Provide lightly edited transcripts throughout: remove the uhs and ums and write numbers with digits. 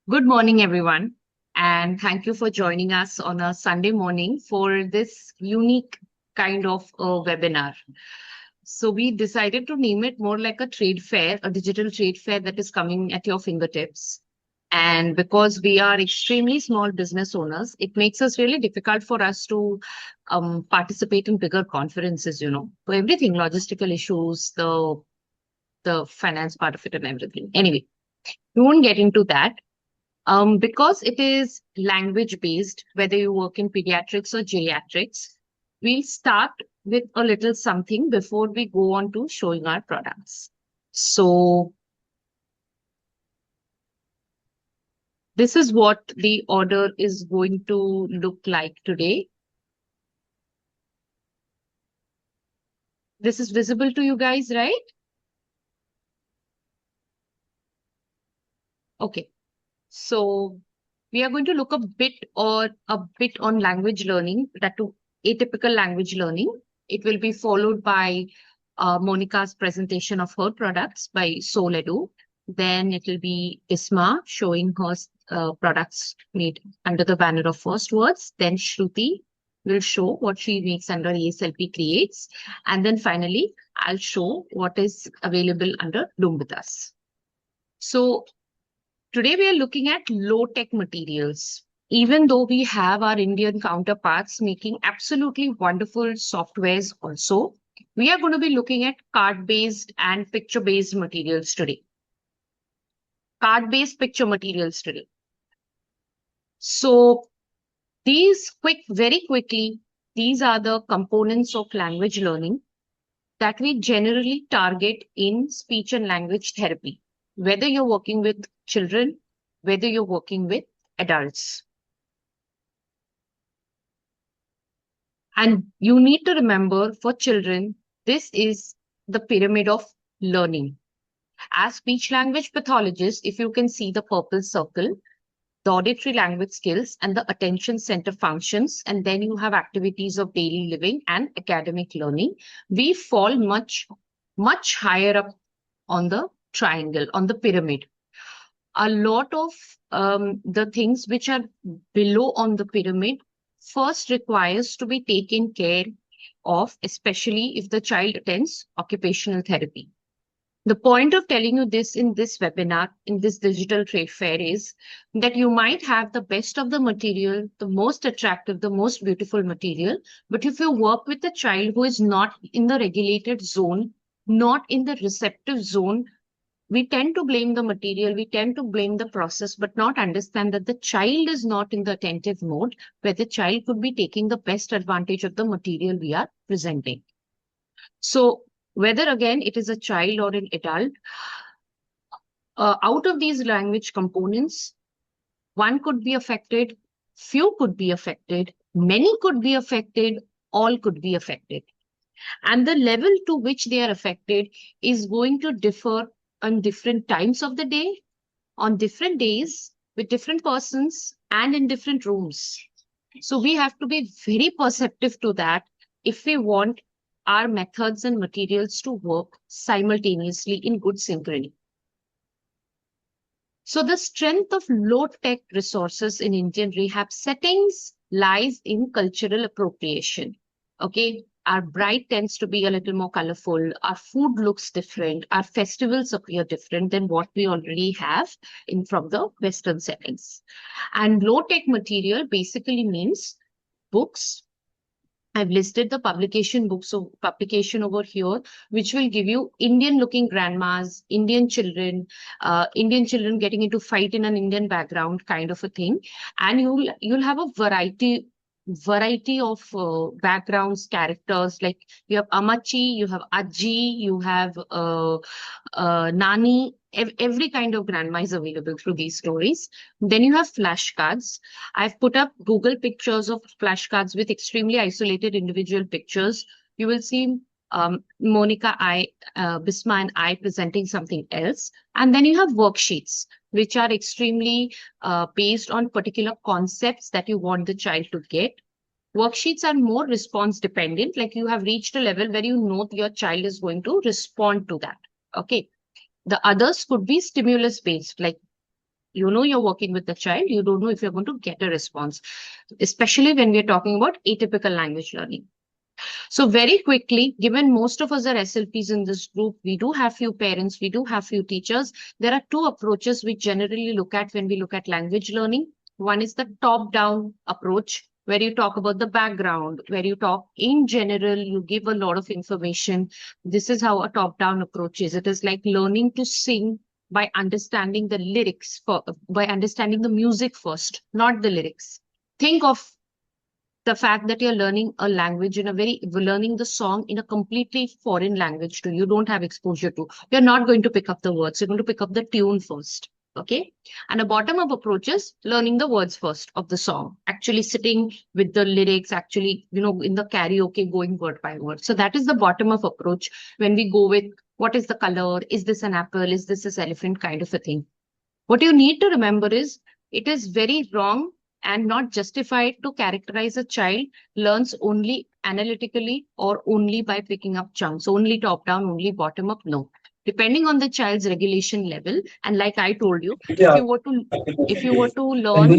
Good morning, everyone, and thank you for joining us on a Sunday morning for this unique kind of a webinar. So, we decided to name it more like a trade fair, a digital trade fair that is coming at your fingertips. And because we are extremely small business owners, it makes us really difficult for us to participate in bigger conferences, for everything, logistical issues, the finance part of it and everything. Anyway, we won't get into that. Because it is language based, whether you work in pediatrics or geriatrics, we'll start with a little something before we go on to showing our products. So, this is what the order is going to look like today. This is visible to you guys, right? Okay. So, we are going to look a bit on language learning, that to atypical language learning. It will be followed by Monica's presentation of her products by Soul Edu. Then it will be Isma showing her products made under the banner of First Words. Then Shruti will show what she makes under ASLP Creates. And then finally, I'll show what is available under Bloom with Us. So today we are looking at low-tech materials. Even though we have our Indian counterparts making absolutely wonderful softwares also, we are going to be looking at card-based and picture-based materials today. Card-based picture materials today. So very quickly, these are the components of language learning that we generally target in speech and language therapy, whether you're working with children, whether you're working with adults. And you need to remember, for children, this is the pyramid of learning. As speech language pathologists, if you can see the purple circle, the auditory language skills and the attention center functions, and then you have activities of daily living and academic learning, we fall much, much higher up on the triangle, on the pyramid. A lot of the things which are below on the pyramid first requires to be taken care of, especially if the child attends occupational therapy. The point of telling you this in this webinar, in this digital trade fair, is that you might have the best of the material, the most attractive, the most beautiful material, but if you work with a child who is not in the regulated zone, not in the receptive zone, we tend to blame the material, we tend to blame the process, but not understand that the child is not in the attentive mode, where the child could be taking the best advantage of the material we are presenting. So whether again it is a child or an adult, out of these language components, one could be affected, few could be affected, many could be affected, all could be affected. And the level to which they are affected is going to differ on different times of the day, on different days, with different persons, and in different rooms. So we have to be very perceptive to that if we want our methods and materials to work simultaneously in good synchrony. So the strength of low-tech resources in Indian rehab settings lies in cultural appropriation. Okay, our bride tends to be a little more colorful. Our food looks different. Our festivals appear different than what we already have from the Western settings. And low-tech material basically means books. I've listed the publication over here, which will give you Indian looking grandmas, Indian children getting into fight in an Indian background kind of a thing. And you'll have a variety of backgrounds, characters, like you have Amachi, you have Aji, you have Nani, every kind of grandma is available through these stories. Then you have flashcards. I've put up Google pictures of flashcards with extremely isolated individual pictures. You will see Monica, Bisma and I presenting something else. And then you have worksheets, which are extremely based on particular concepts that you want the child to get. Worksheets are more response dependent, like you have reached a level where you know your child is going to respond to that. Okay. The others could be stimulus based, like You know you're working with the child, you don't know if you're going to get a response, especially when we're talking about atypical language learning. So very quickly, given most of us are SLPs in this group, we do have few parents, we do have few teachers. There are two approaches we generally look at when we look at language learning. One is the top-down approach, where you talk about the background, where you talk in general, you give a lot of information. This is how a top-down approach is. It is like learning to sing by understanding the lyrics, by understanding the music first, not the lyrics. Think of the fact that you're learning a language in a very learning the song in a completely foreign language to you don't have exposure to, you're not going to pick up the words, you're going to pick up the tune first. Okay. And a bottom up approach is learning the words first of the song, actually sitting with the lyrics, actually, in the karaoke, going word by word. So that is the bottom up approach. When we go with what is the color, is this an apple, is this elephant, kind of a thing. What you need to remember is it is very wrong and not justified to characterize a child learns only analytically or only by picking up chunks, only top down, only bottom up. No. Depending on the child's regulation level, and like I told you, if you were to if you were to learn a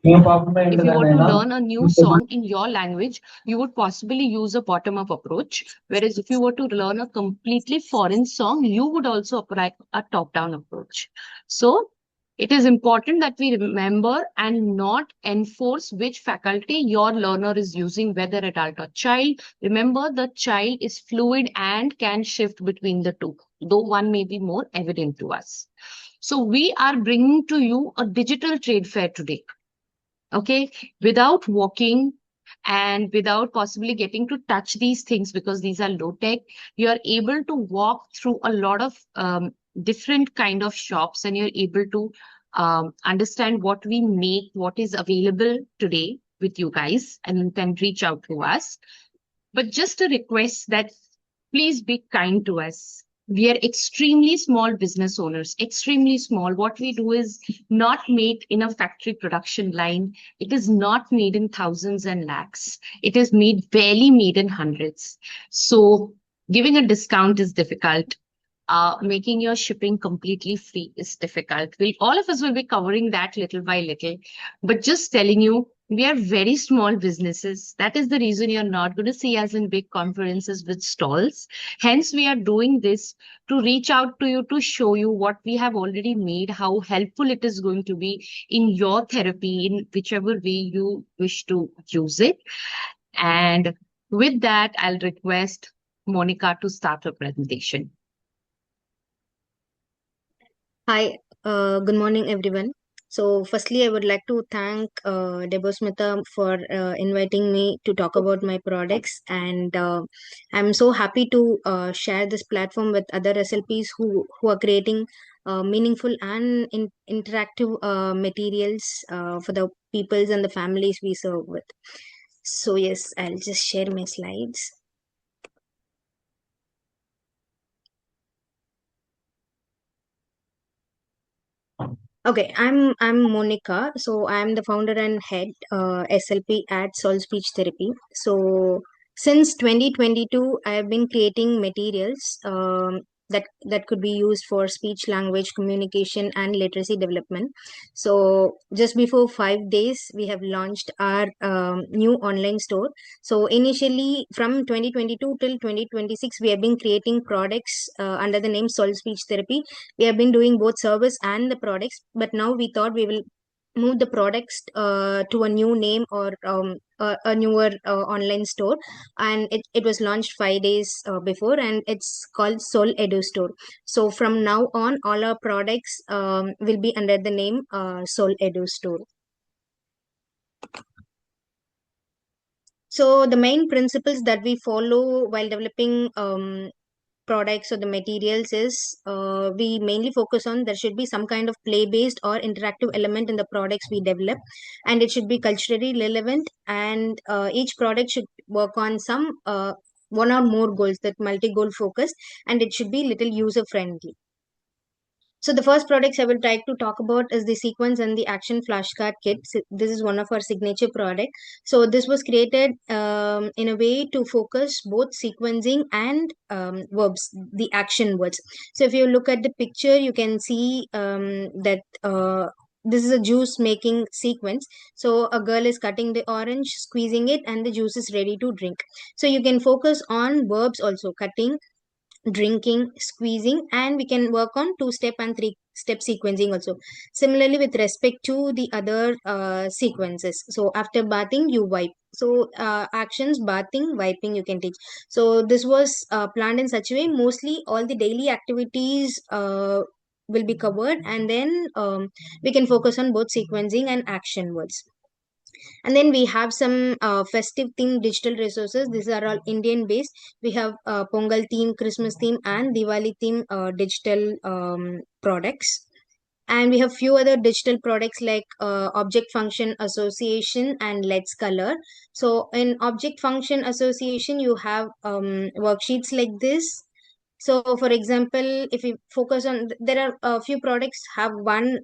if you were to learn a new song in your language, you would possibly use a bottom up approach. Whereas if you were to learn a completely foreign song, you would also apply a top down approach. So it is important that we remember and not enforce which faculty your learner is using, whether adult or child. Remember, the child is fluid and can shift between the two, though one may be more evident to us. So we are bringing to you a digital trade fair today. Okay, without walking and without possibly getting to touch these things because these are low tech, you are able to walk through a lot of different kind of shops, and you're able to understand what we make, what is available today with you guys, and you can reach out to us. But just a request that please be kind to us. We are extremely small business owners, extremely small. What we do is not made in a factory production line. It is not made in thousands and lakhs. It is barely made in hundreds. So giving a discount is difficult. Making your shipping completely free is difficult. All of us will be covering that little by little, but just telling you, we are very small businesses. That is the reason you're not going to see us in big conferences with stalls. Hence, we are doing this to reach out to you, to show you what we have already made, how helpful it is going to be in your therapy, in whichever way you wish to use it. And with that, I'll request Monica to start her presentation. Hi, good morning, everyone. So, firstly, I would like to thank Debosmita for inviting me to talk about my products, and I'm so happy to share this platform with other SLPs who are creating meaningful and interactive materials for the peoples and the families we serve with. So, yes, I'll just share my slides. Okay, I'm Monica. So I'm the founder and head SLP at Soul Speech Therapy. So since 2022, I have been creating materials that could be used for speech language communication and literacy development. So just before 5 days, we have launched our new online store. So initially from 2022 till 2026, we have been creating products under the name Soul Speech Therapy. We have been doing both service and the products, but now we thought we will move the products to a new name or a newer online store, and it was launched 5 days before, and it's called Soul Edu Store. So from now on, all our products will be under the name Soul Edu Store. So the main principles that we follow while developing products or the materials is we mainly focus on there should be some kind of play based or interactive element in the products we develop, and it should be culturally relevant, and each product should work on some one or more goals, that multi goal focused, and it should be little user friendly. So the first products I will try to talk about is the sequence and the action flashcard kit. This is one of our signature product. So this was created in a way to focus both sequencing and verbs, the action words. So if you look at the picture, you can see that this is a juice making sequence. So a girl is cutting the orange, squeezing it, and the juice is ready to drink. So you can focus on verbs also, cutting, drinking, squeezing, and we can work on two step and three step sequencing also. Similarly, with respect to the other sequences, so after bathing, you wipe. So actions, bathing, wiping, you can teach. So this was planned in such a way, mostly all the daily activities will be covered, and then we can focus on both sequencing and action words. And then we have some festive theme digital resources. These are all Indian based. We have Pongal theme, Christmas theme, and Diwali theme digital products. And we have few other digital products like object function association and let's color. So in object function association, you have worksheets like this. So for example, if we focus on, there are a few products have one,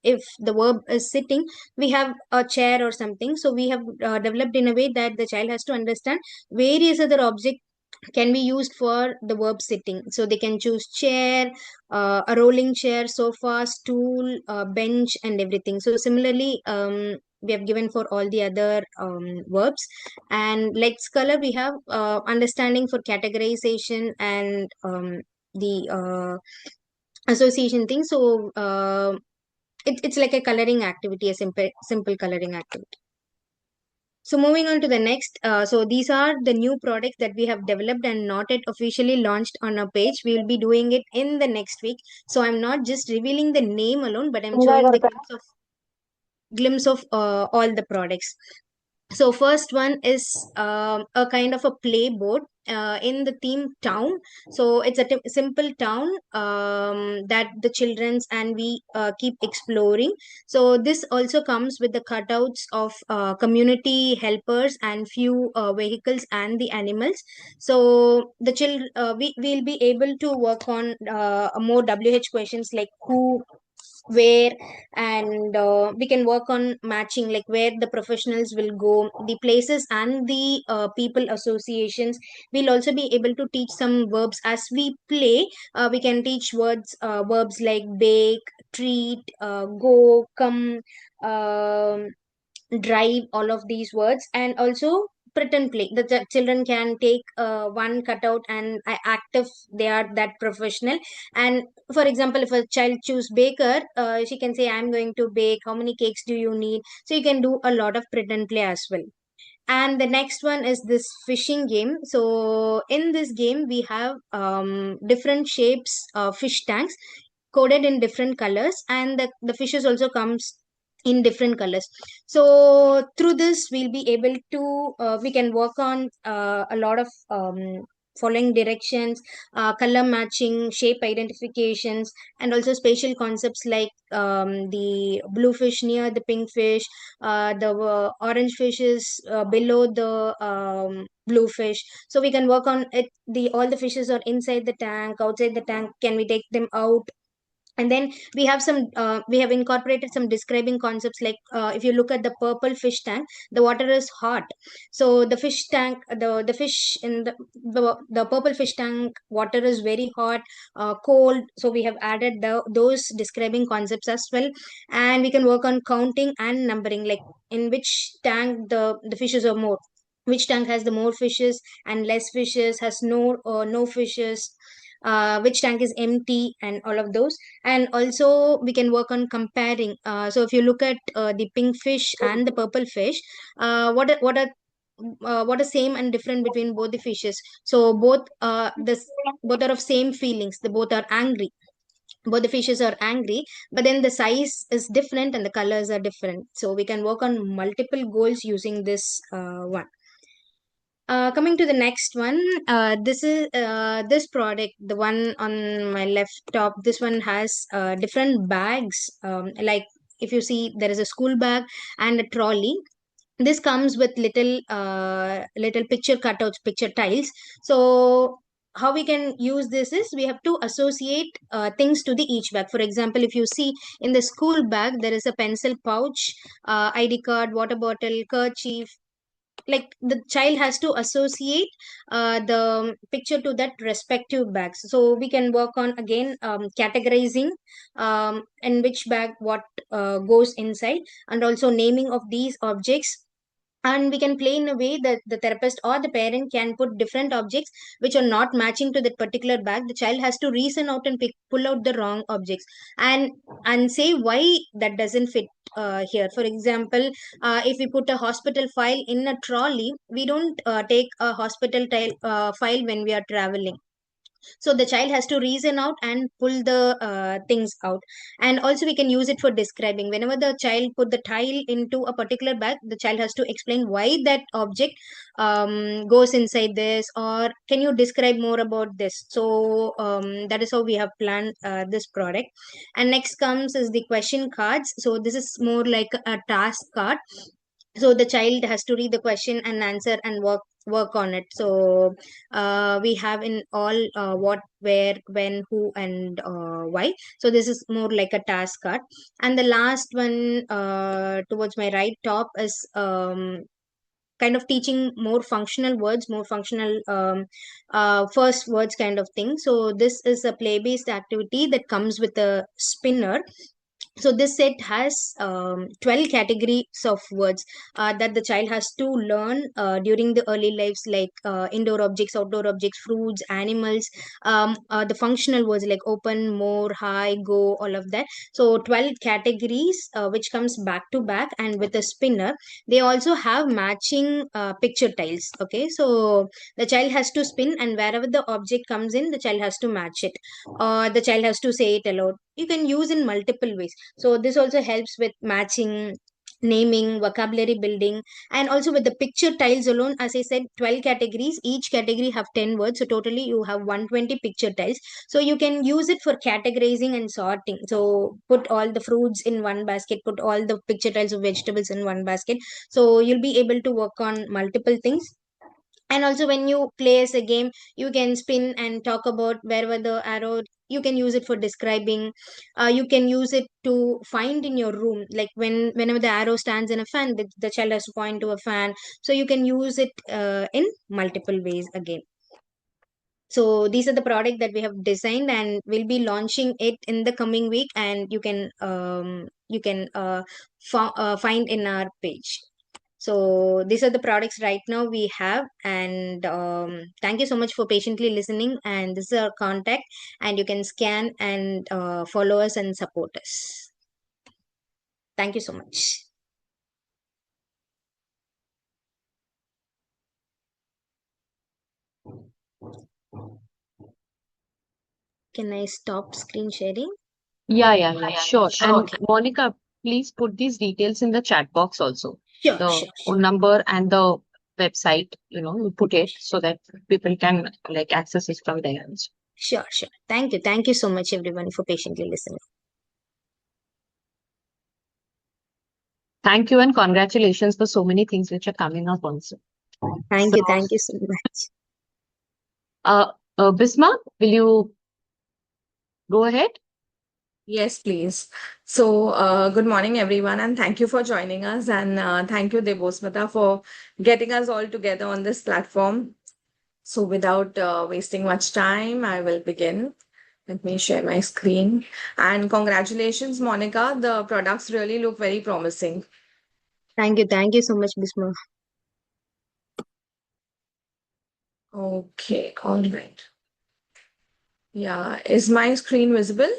if the verb is sitting, we have a chair or something. So we have developed in a way that the child has to understand various other objects can be used for the verb sitting. So they can choose chair, a rolling chair, sofa, stool, bench, and everything. So similarly, we have given for all the other verbs. And let's color, we have understanding for categorization and the association thing. So it's like a coloring activity, a simple coloring activity. So moving on to the next, so these are the new products that we have developed and not yet officially launched on our page. We will be doing it in the next week. So I'm not just revealing the name alone, but I'm showing the glimpse of all the products. So first one is a kind of a play board in the theme town. So it's a simple town that the children's and we keep exploring. So this also comes with the cutouts of community helpers and few vehicles and the animals. So the we will be able to work on more WH questions like who, where, and we can work on matching, like where the professionals will go, the places, and the people associations. We'll also be able to teach some verbs as we play. We can teach verbs like bake, treat, go, come, um drive, all of these words. And also pretend play, the children can take one cutout and act if they are that professional. And for example, if a child choose baker, she can say, I'm going to bake, how many cakes do you need? So you can do a lot of pretend play as well. And the next one is this fishing game. So in this game, we have different shapes fish tanks coded in different colors, and the fishes also comes in different colors. So through this, we'll be able to we can work on a lot of following directions, color matching, shape identifications, and also spatial concepts like the blue fish near the pink fish, the orange fish is below the blue fish. So we can work on it, the all the fishes are inside the tank, outside the tank, can we take them out? And then we have some we have incorporated some describing concepts like if you look at the purple fish tank, the water is hot. So the fish tank, the fish in the purple fish tank water is very hot, cold. So we have added those describing concepts as well. And we can work on counting and numbering, like in which tank the fishes are more, which tank has the more fishes and less fishes, has no fishes, which tank is empty, and all of those. And also we can work on comparing. So if you look at the pink fish and the purple fish, what are same and different between both the fishes? So both are of same feelings, they both are angry, both the fishes are angry, but then the size is different and the colors are different. So we can work on multiple goals using this one. Coming to the next one, this is this product, the one on my left top. This one has different bags. Like if you see, there is a school bag and a trolley. This comes with little picture cutouts, picture tiles. So how we can use this is we have to associate things to the each bag. For example, if you see in the school bag, there is a pencil pouch, ID card, water bottle, kerchief. Like the child has to associate the picture to that respective bags. So we can work on again categorizing in which bag what goes inside, and also naming of these objects. And we can play in a way that the therapist or the parent can put different objects which are not matching to that particular bag. The child has to reason out and pull out the wrong objects, and say why that doesn't fit here. For example, if we put a hospital file in a trolley, we don't take a hospital file when we are traveling. So the child has to reason out and pull the things out. And also we can use it for describing. Whenever the child put the tile into a particular bag, the child has to explain why that object goes inside this, or can you describe more about this. So that is how we have planned this product. And next comes is the question cards. So this is more like a task card. So the child has to read the question and answer and work on it. So we have in all what, where, when, who, and why. So this is more like a task card. And the last one towards my right top is kind of teaching more functional words, more functional first words kind of thing. So this is a play based activity that comes with a spinner. So this set has 12 categories of words that the child has to learn during the early lives, like indoor objects, outdoor objects, fruits, animals, the functional words like open, more, high, go, all of that. So 12 categories which comes back to back. And with a spinner, they also have matching picture tiles. Okay, so the child has to spin, and wherever the object comes in, the child has to match it, or the child has to say it aloud. You can use in multiple ways. So this also helps with matching, naming, vocabulary building. And also with the picture tiles alone, as I said, 12 categories, each category have 10 words, so totally you have 120 picture tiles. So you can use it for categorizing and sorting. So put all the fruits in one basket, put all the picture tiles of vegetables in one basket. So you'll be able to work on multiple things. And also when you play as a game, you can spin and talk about wherever the arrow, you can use it for describing. You can use it to find in your room, like whenever the arrow stands in a fan, the child has to point to a fan. So you can use it in multiple ways again. So these are the product that we have designed, and we'll be launching it in the coming week, and you can find in our page. So these are the products right now we have. And thank you so much for patiently listening. And this is our contact, and you can scan and follow us and support us. Thank you so much. Can I stop screen sharing? Yeah, sure. Sure. And Okay. Monica, please put these details in the chat box also. Sure, The sure, sure. phone number and the website, you put it so that people can like access it from there. Sure, sure. Thank you. Thank you so much, everyone, for patiently listening. Thank you and congratulations for so many things which are coming up also. Thank So, you. Thank you so much. Bisma, will you go ahead? Yes, please. So, good morning, everyone, and thank you for joining us. And thank you, Debosmita, for getting us all together on this platform. So, without wasting much time, I will begin. Let me share my screen. And congratulations, Monica. The products really look very promising. Thank you. Thank you so much, Bisma. Okay, all right. Yeah, is my screen visible?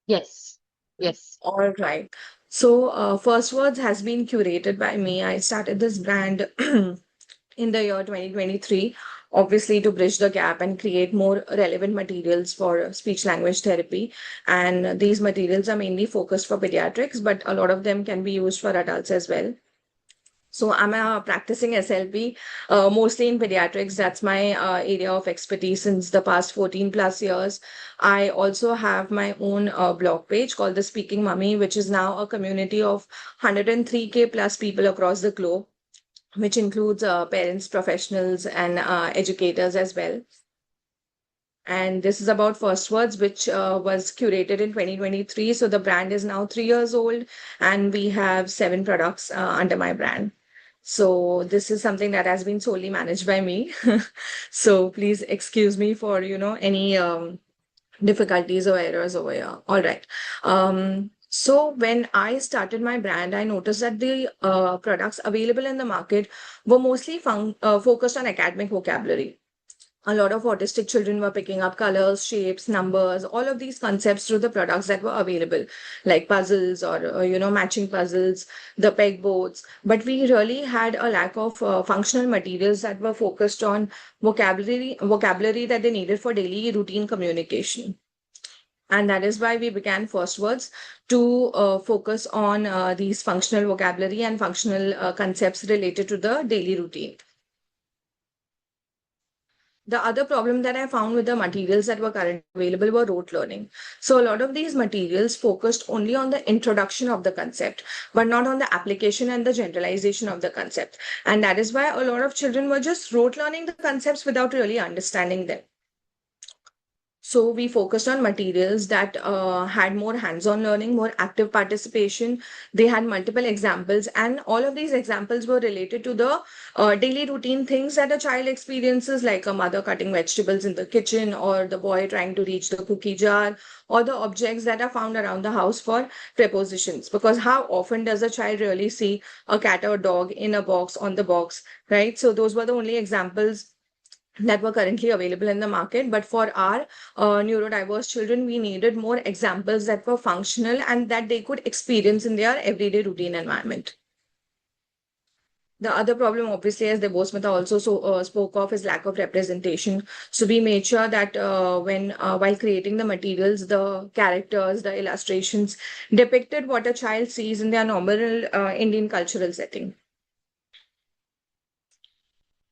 Yes. Yes. All right. So, First Words has been curated by me. I started this brand in the year 2023, obviously to bridge the gap and create more relevant materials for speech language therapy. And these materials are mainly focused for pediatrics, but a lot of them can be used for adults as well. So I'm a practicing SLP, mostly in pediatrics. That's my area of expertise since the past 14 plus years. I also have my own blog page called The Speaking Mummy, which is now a community of 103K plus people across the globe. which includes parents, professionals, and educators as well. And this is about First Words, which was curated in 2023. So the brand is now 3 years old, and we have 7 products under my brand. So this is something that has been solely managed by me. So please excuse me for, any difficulties or errors over here. All right. So when I started my brand, I noticed that the products available in the market were mostly focused on academic vocabulary. A lot of autistic children were picking up colors, shapes, numbers, all of these concepts through the products that were available, like puzzles or matching puzzles, the pegboards. But we really had a lack of functional materials that were focused on vocabulary that they needed for daily routine communication. And that is why we began First Words to focus on these functional vocabulary and functional concepts related to the daily routine. The other problem that I found with the materials that were currently available were rote learning. So a lot of these materials focused only on the introduction of the concept, but not on the application and the generalization of the concept. And that is why a lot of children were just rote learning the concepts without really understanding them. So we focused on materials that had more hands-on learning, more active participation. They had multiple examples, and all of these examples were related to the daily routine things that a child experiences, like a mother cutting vegetables in the kitchen, or the boy trying to reach the cookie jar, or the objects that are found around the house for prepositions. Because how often does a child really see a cat or dog in a box, on the box, right? So those were the only examples that were currently available in the market. But for our neurodiverse children, we needed more examples that were functional and that they could experience in their everyday routine environment. The other problem, obviously, as Debosmita also spoke of, is lack of representation. So we made sure that while creating the materials, the characters, the illustrations depicted what a child sees in their normal Indian cultural setting.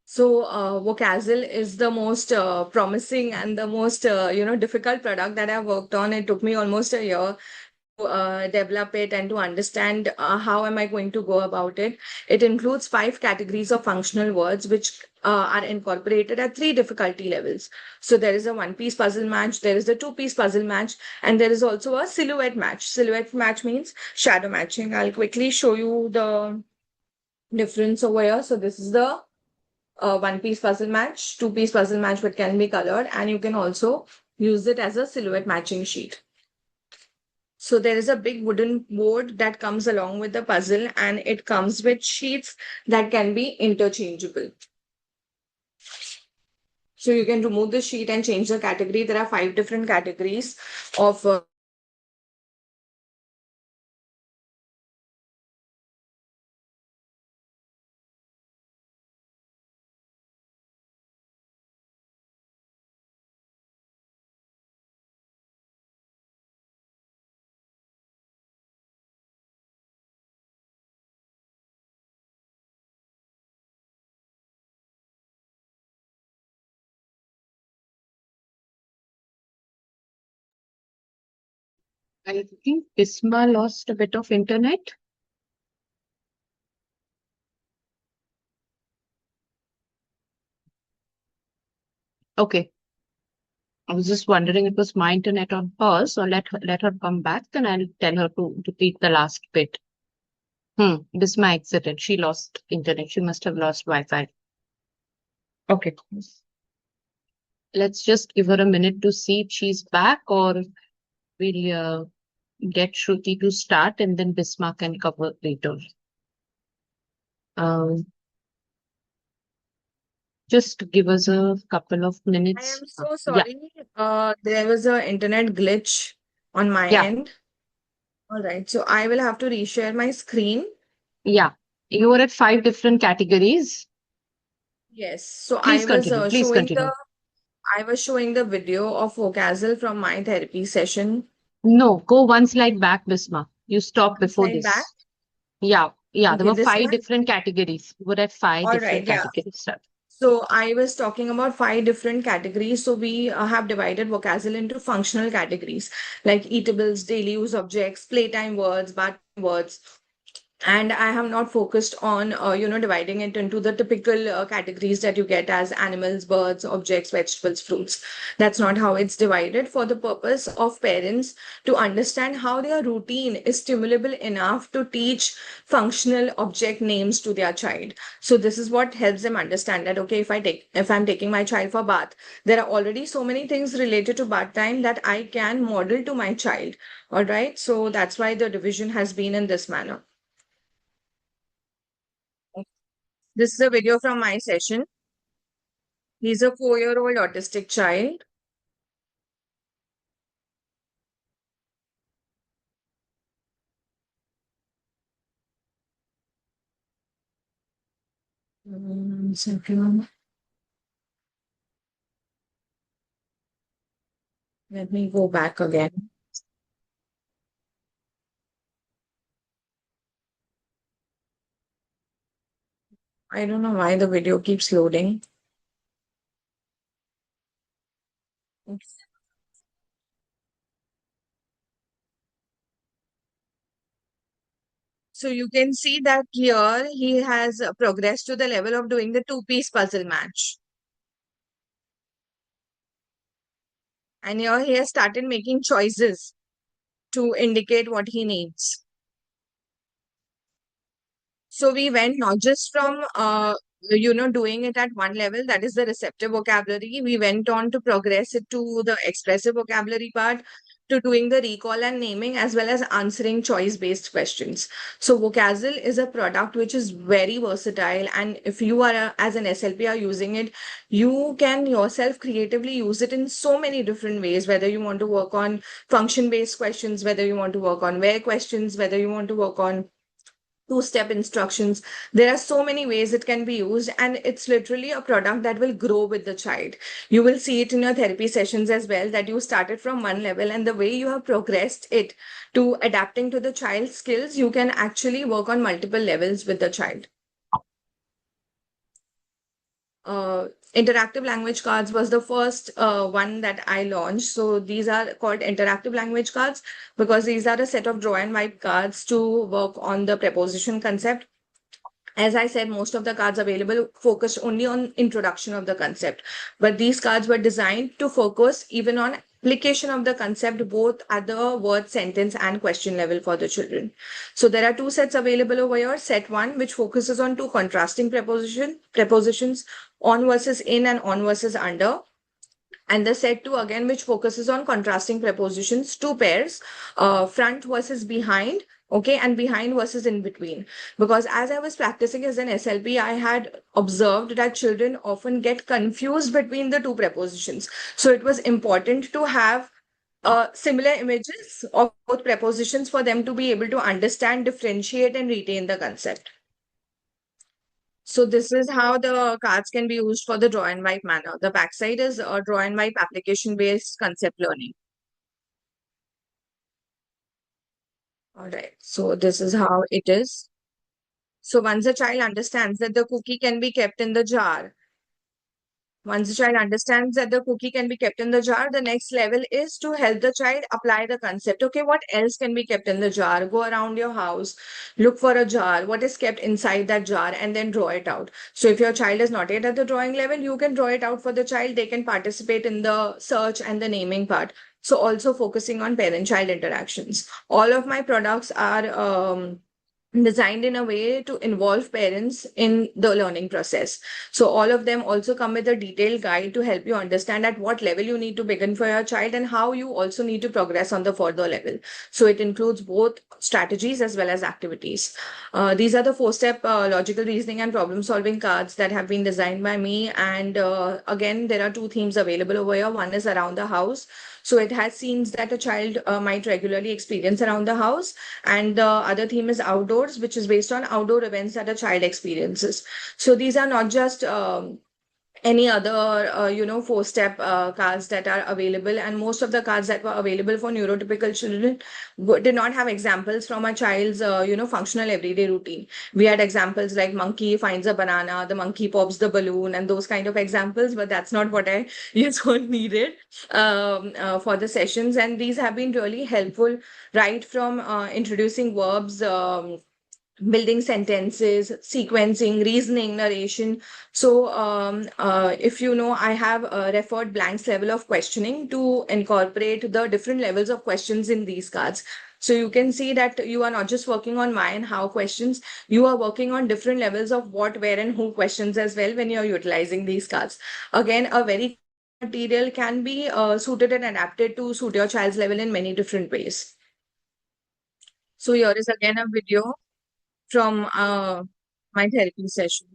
So Vocazil is the most promising and the most difficult product that I've worked on. It took me almost a year to develop it and to understand how am I going to go about it. It includes 5 categories of functional words which are incorporated at 3 difficulty levels. So there is a one-piece puzzle match, there is a two-piece puzzle match, and there is also a silhouette match. Silhouette match means shadow matching. I'll quickly show you the difference over here. So this is the one-piece puzzle match, two-piece puzzle match, which can be colored, and you can also use it as a silhouette matching sheet. So there is a big wooden board that comes along with the puzzle, and it comes with sheets that can be interchangeable. So you can remove the sheet and change the category. There are 5 different categories of I think Bisma lost a bit of internet. Okay. I was just wondering it was my internet on hers, so let her come back, then I'll tell her to repeat the last bit. Bisma exited. She lost internet. She must have lost Wi-Fi. Okay. Let's just give her a minute to see if she's back, or we'll get Shruti to start and then Bisma can cover later. Just give us a couple of I minutes. am so Yeah, sorry. There was an internet glitch on my yeah, end. All right, so I will have to reshare my screen. yeah. You were at 5 different categories. Yes, so Please continue. Please continue. I was showing the video of Vocazil from my therapy session. No, go one slide back, Bisma. You stopped One before slide back. this. Yeah, yeah. There Okay, were this 5 one. different categories. You were at 5 All right, different yeah. categories. Sir. So I was talking about 5 different categories. So we have divided Vocazil into functional categories like eatables, daily use objects, playtime words, bath words, And I have not focused on dividing it into the typical categories that you get as animals, birds, objects, vegetables, fruits. That's not how it's divided, for the purpose of parents to understand how their routine is stimulable enough to teach functional object names to their child. So this is what helps them understand that, okay, if I'm taking my child for bath, there are already so many things related to bath time that I can model to my child. All right, so that's why the division has been in this manner. This is a video from my session. He's a 4-year-old autistic child. Second. Let me go back again. I don't know why the video keeps loading. So you can see that here he has progressed to the level of doing the two-piece puzzle match. And here he has started making choices to indicate what he needs. So we went not just from doing it at one level, that is the receptive vocabulary. We went on to progress it to the expressive vocabulary part, to doing the recall and naming, as well as answering choice-based questions. So Vocazzle is a product which is very versatile, and if you are as an SLP are using it, you can yourself creatively use it in so many different ways, whether you want to work on function-based questions, whether you want to work on where questions, whether you want to work on two-step instructions. There are so many ways it can be used, and it's literally a product that will grow with the child. You will see it in your therapy sessions as well, that you started from one level, and the way you have progressed it to adapting to the child's skills, you can actually work on multiple levels with the child. Interactive language cards was the first one that I launched. So these are called interactive language cards because these are a set of draw and wipe cards to work on the preposition concept. As I said, most of the cards available focused only on introduction of the concept, but these cards were designed to focus even on application of the concept both at the word, sentence, and question level for the children. So there are two sets available over here. Set one, which focuses on two contrasting prepositions, on versus in and on versus under. And the set two again, which focuses on contrasting prepositions, two pairs, front versus behind, okay, and behind versus in between. Because as I was practicing as an SLP, I had observed that children often get confused between the two prepositions. So it was important to have similar images of both prepositions for them to be able to understand, differentiate, and retain the concept. So this is how the cards can be used for the draw and wipe manner. The backside is a draw and wipe application-based concept learning. All right. So this is how it is. So once the child understands that the cookie can be kept in the jar, once the child understands that the cookie can be kept in the jar, the next level is to help the child apply the concept. Okay, what else can be kept in the jar? Go around your house, look for a jar, what is kept inside that jar, and then draw it out. So if your child is not yet at the drawing level, you can draw it out for the child. They can participate in the search and the naming part. So also focusing on parent-child interactions. All of my products are designed in a way to involve parents in the learning process. So all of them also come with a detailed guide to help you understand at what level you need to begin for your child and how you also need to progress on the further level. So it includes both strategies as well as activities. These are the 4-step logical reasoning and problem solving cards that have been designed by me. And again, there are two themes available over here. One is around the house. So it has scenes that a child might regularly experience around the house. And the other theme is outdoors, which is based on outdoor events that a child experiences. So these are not just any other 4-step cards that are available, and most of the cards that were available for neurotypical children did not have examples from a child's functional everyday routine. We had examples like monkey finds a banana, the monkey pops the balloon, and those kind of examples, but that's not what I needed for the sessions. And these have been really helpful, right from introducing verbs building sentences, sequencing, reasoning, narration. So, if you know, I have referred Blank's level of questioning to incorporate the different levels of questions in these cards. So you can see that you are not just working on why and how questions, you are working on different levels of what, where, and who questions as well when you're utilizing these cards. Again, a very material can be suited and adapted to suit your child's level in many different ways. So here is again a video from my therapy session.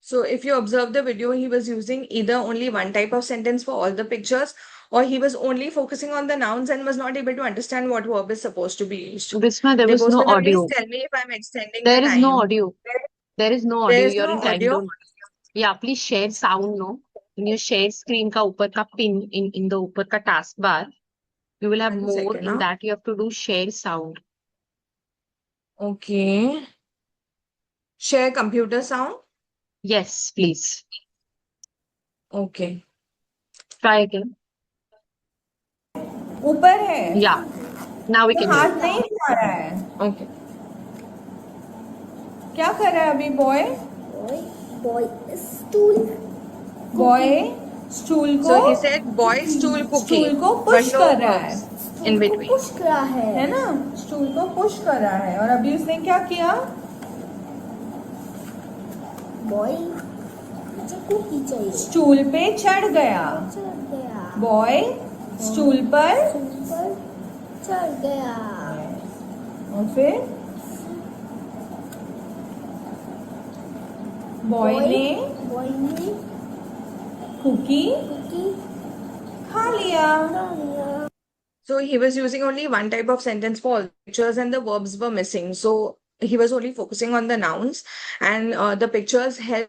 So if you observe the video, he was using either only one type of sentence for all the pictures, or he was only focusing on the nouns and was not able to understand what verb is supposed to be used. Visma, there was no Deposmita, please audio. tell me if I'm extending the There is no time. audio. There is no There audio. is You're no in time audio. zone. Yeah, please share sound, no? When you share screen का ऊपर का pin in the ऊपर का task bar, you will have 1 more. second, In huh? that, you have to do share sound. Okay. Share computer sound. Yes, please. Okay. Try again. ऊपर है Yeah, now we तो can hear. हाथ नहीं जा रहा है Okay. क्या कर रहा है अभी boy boy stool boy stool को So he said boy stool cookie, stool को but पुश no कर रहा है verbs in को between. पुश कर रहा है है ना स्टूल को पुश कर रहा है और अभी उसने क्या किया बॉय मुझे कुकी चाहिए स्टूल पे चढ़ गया चढ़ गया बॉय स्टूल पर ऊपर चढ़ गया और फिर बॉय ने बॉय ने कुकी कुकी खा लिया खा लिया So he was using only one type of sentence for all the pictures and the verbs were missing. So he was only focusing on the nouns and the pictures help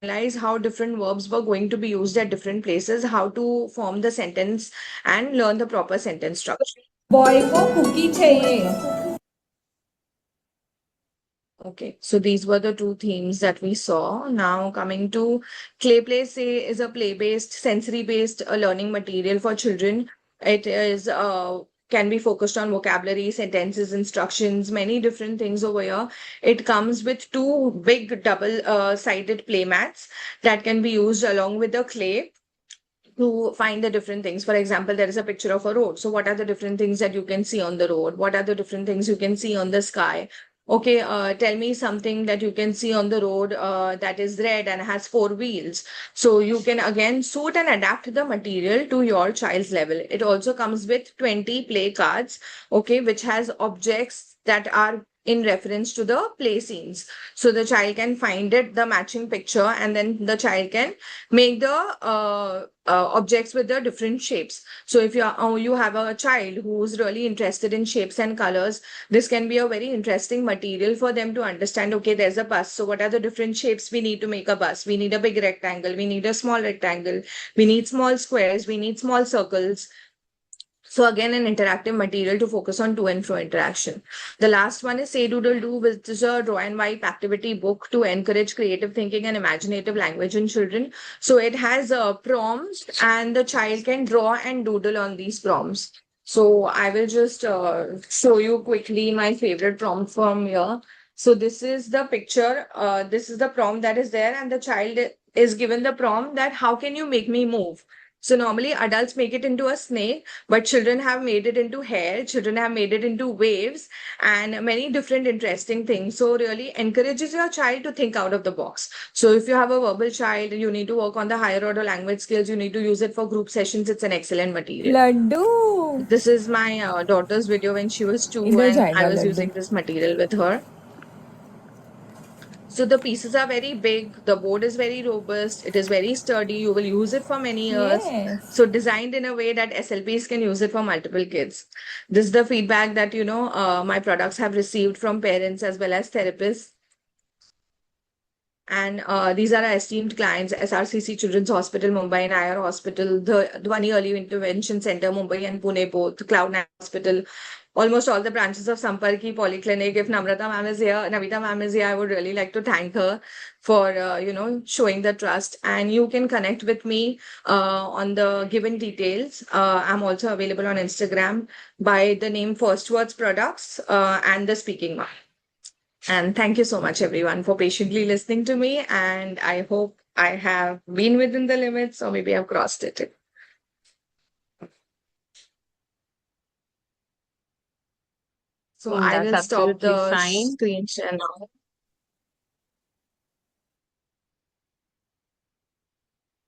realize how different verbs were going to be used at different places, how to form the sentence and learn the proper sentence structure. Boy को cookie चाहिए Okay, so these were the two themes that we saw. Now coming to Clay Play Say is a play-based, sensory-based learning material for children. It is can be focused on vocabulary, sentences, instructions, many different things over here. It comes with two big double-sided play mats that can be used along with the clay to find the different things. For example, there is a picture of a road. So what are the different things that you can see on the road? What are the different things you can see on the sky? Okay, tell me something that you can see on the road that is red and has four wheels. So you can again suit and adapt the material to your child's level. It also comes with 20 play cards, okay, which has objects that are in reference to the play scenes. So the child can find it, the matching picture, and then the child can make the objects with the different shapes. So if you have a child who's really interested in shapes and colors, this can be a very interesting material for them to understand. Okay, there's a bus. So what are the different shapes we need to make a bus? We need a big rectangle. We need a small rectangle. We need small squares. We need small circles. So again, an interactive material to focus on to and fro interaction. The last one is Say Doodle Do, which is a draw and wipe activity book to encourage creative thinking and imaginative language in children. So it has prompts and the child can draw and doodle on these prompts. So I will just show you quickly my favorite prompt from here. So this is the picture. This is the prompt that is there and the child is given the prompt that how can you make me move? So normally adults make it into a snake, but children have made it into hair, children have made it into waves and many different interesting things. So really encourages your child to think out of the box. So if you have a verbal child, you need to work on the higher order language skills, you need to use it for group sessions. It's an excellent material. Laddu This is my daughter's video when she was 2 इधर and I जाएगा was Laddu using this material with her. So the pieces are very big, the board is very robust, it is very sturdy, you will use it for many years. Yes. So designed in a way that SLPs can use it for multiple kids. This is the feedback that, my products have received from parents as well as therapists. And these are our esteemed clients: SRCC Children's Hospital, Mumbai, and IR Hospital, the Dhwani Early Intervention Center, Mumbai and Pune, both, Cloud9 Hospital, almost all the branches of Samparki Polyclinic. If Namrata ma'am is here, Navita ma'am is here, I would really like to thank her for, showing the trust. And you can connect with me on the given details. I'm also available on Instagram by the name First Words Products and the Speaking Mark. And thank you so much, everyone, for patiently listening to me. And I hope I have been within the limits, or maybe I've crossed it. So I That's will stop absolutely the fine. screen share now.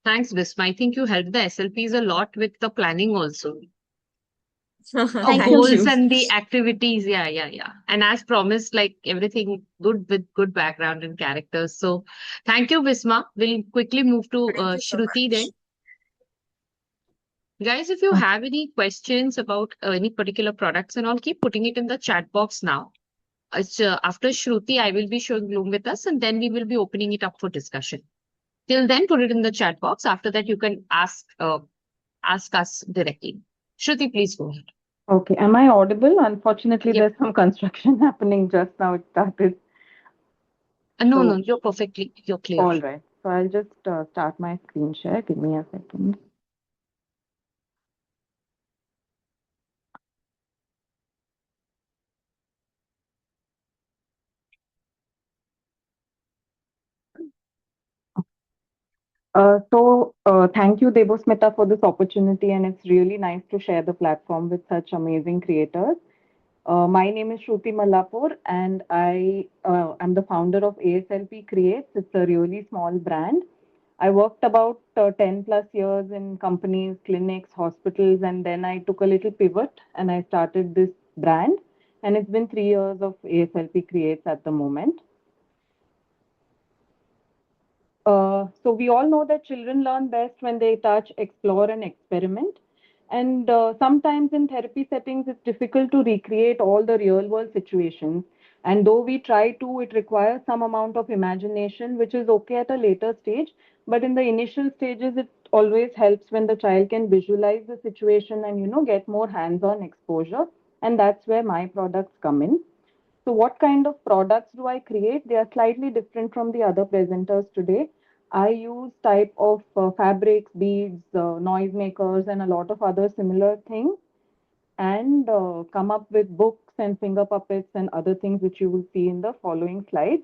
Thanks, Visma. I think you helped the SLPs a lot with the planning also. Of Thank Thank you. goals you. and the activities. Yeah, yeah, yeah. And as promised, like everything good with good background and characters. So thank you, Visma. We'll quickly move to Thank you so Shruti then. much. Guys, if you have any questions about any particular products and all, keep putting it in the chat box now. After Shruti, I will be showing Bloom with us, and then we will be opening it up for discussion. Till then, put it in the chat box. After that, you can ask us directly. Shruti, please go ahead. Okay, am I audible? Unfortunately, Yep. there's some construction happening just now. It started. No, So, you're clear. all right. So I'll just start my screen share. Give me a second. Thank you, Debosmita, for this opportunity, and it's really nice to share the platform with such amazing creators. My name is Shruti Mallapur, and I am the founder of ASLP Creates. It's a really small brand. I worked about 10 plus years in companies, clinics, hospitals, and then I took a little pivot and I started this brand. And it's been 3 years of ASLP Creates at the moment. So we all know that children learn best when they touch, explore, and experiment. And sometimes in therapy settings, it's difficult to recreate all the real world situations. And though we try to, it requires some amount of imagination, which is okay at a later stage. But in the initial stages, it always helps when the child can visualize the situation and, get more hands-on exposure. And that's where my products come in. So what kind of products do I create? They are slightly different from the other presenters today. I use type of fabrics, beads, noise makers, and a lot of other similar things, and come up with books and finger puppets and other things which you will see in the following slides.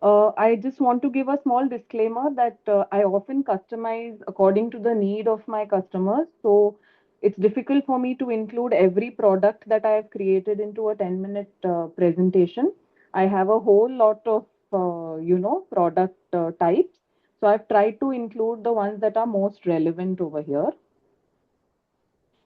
I just want to give a small disclaimer that I often customize according to the need of my customers. So it's difficult for me to include every product that I have created into a 10-minute presentation. I have a whole lot of, product types. So I've tried to include the ones that are most relevant over here.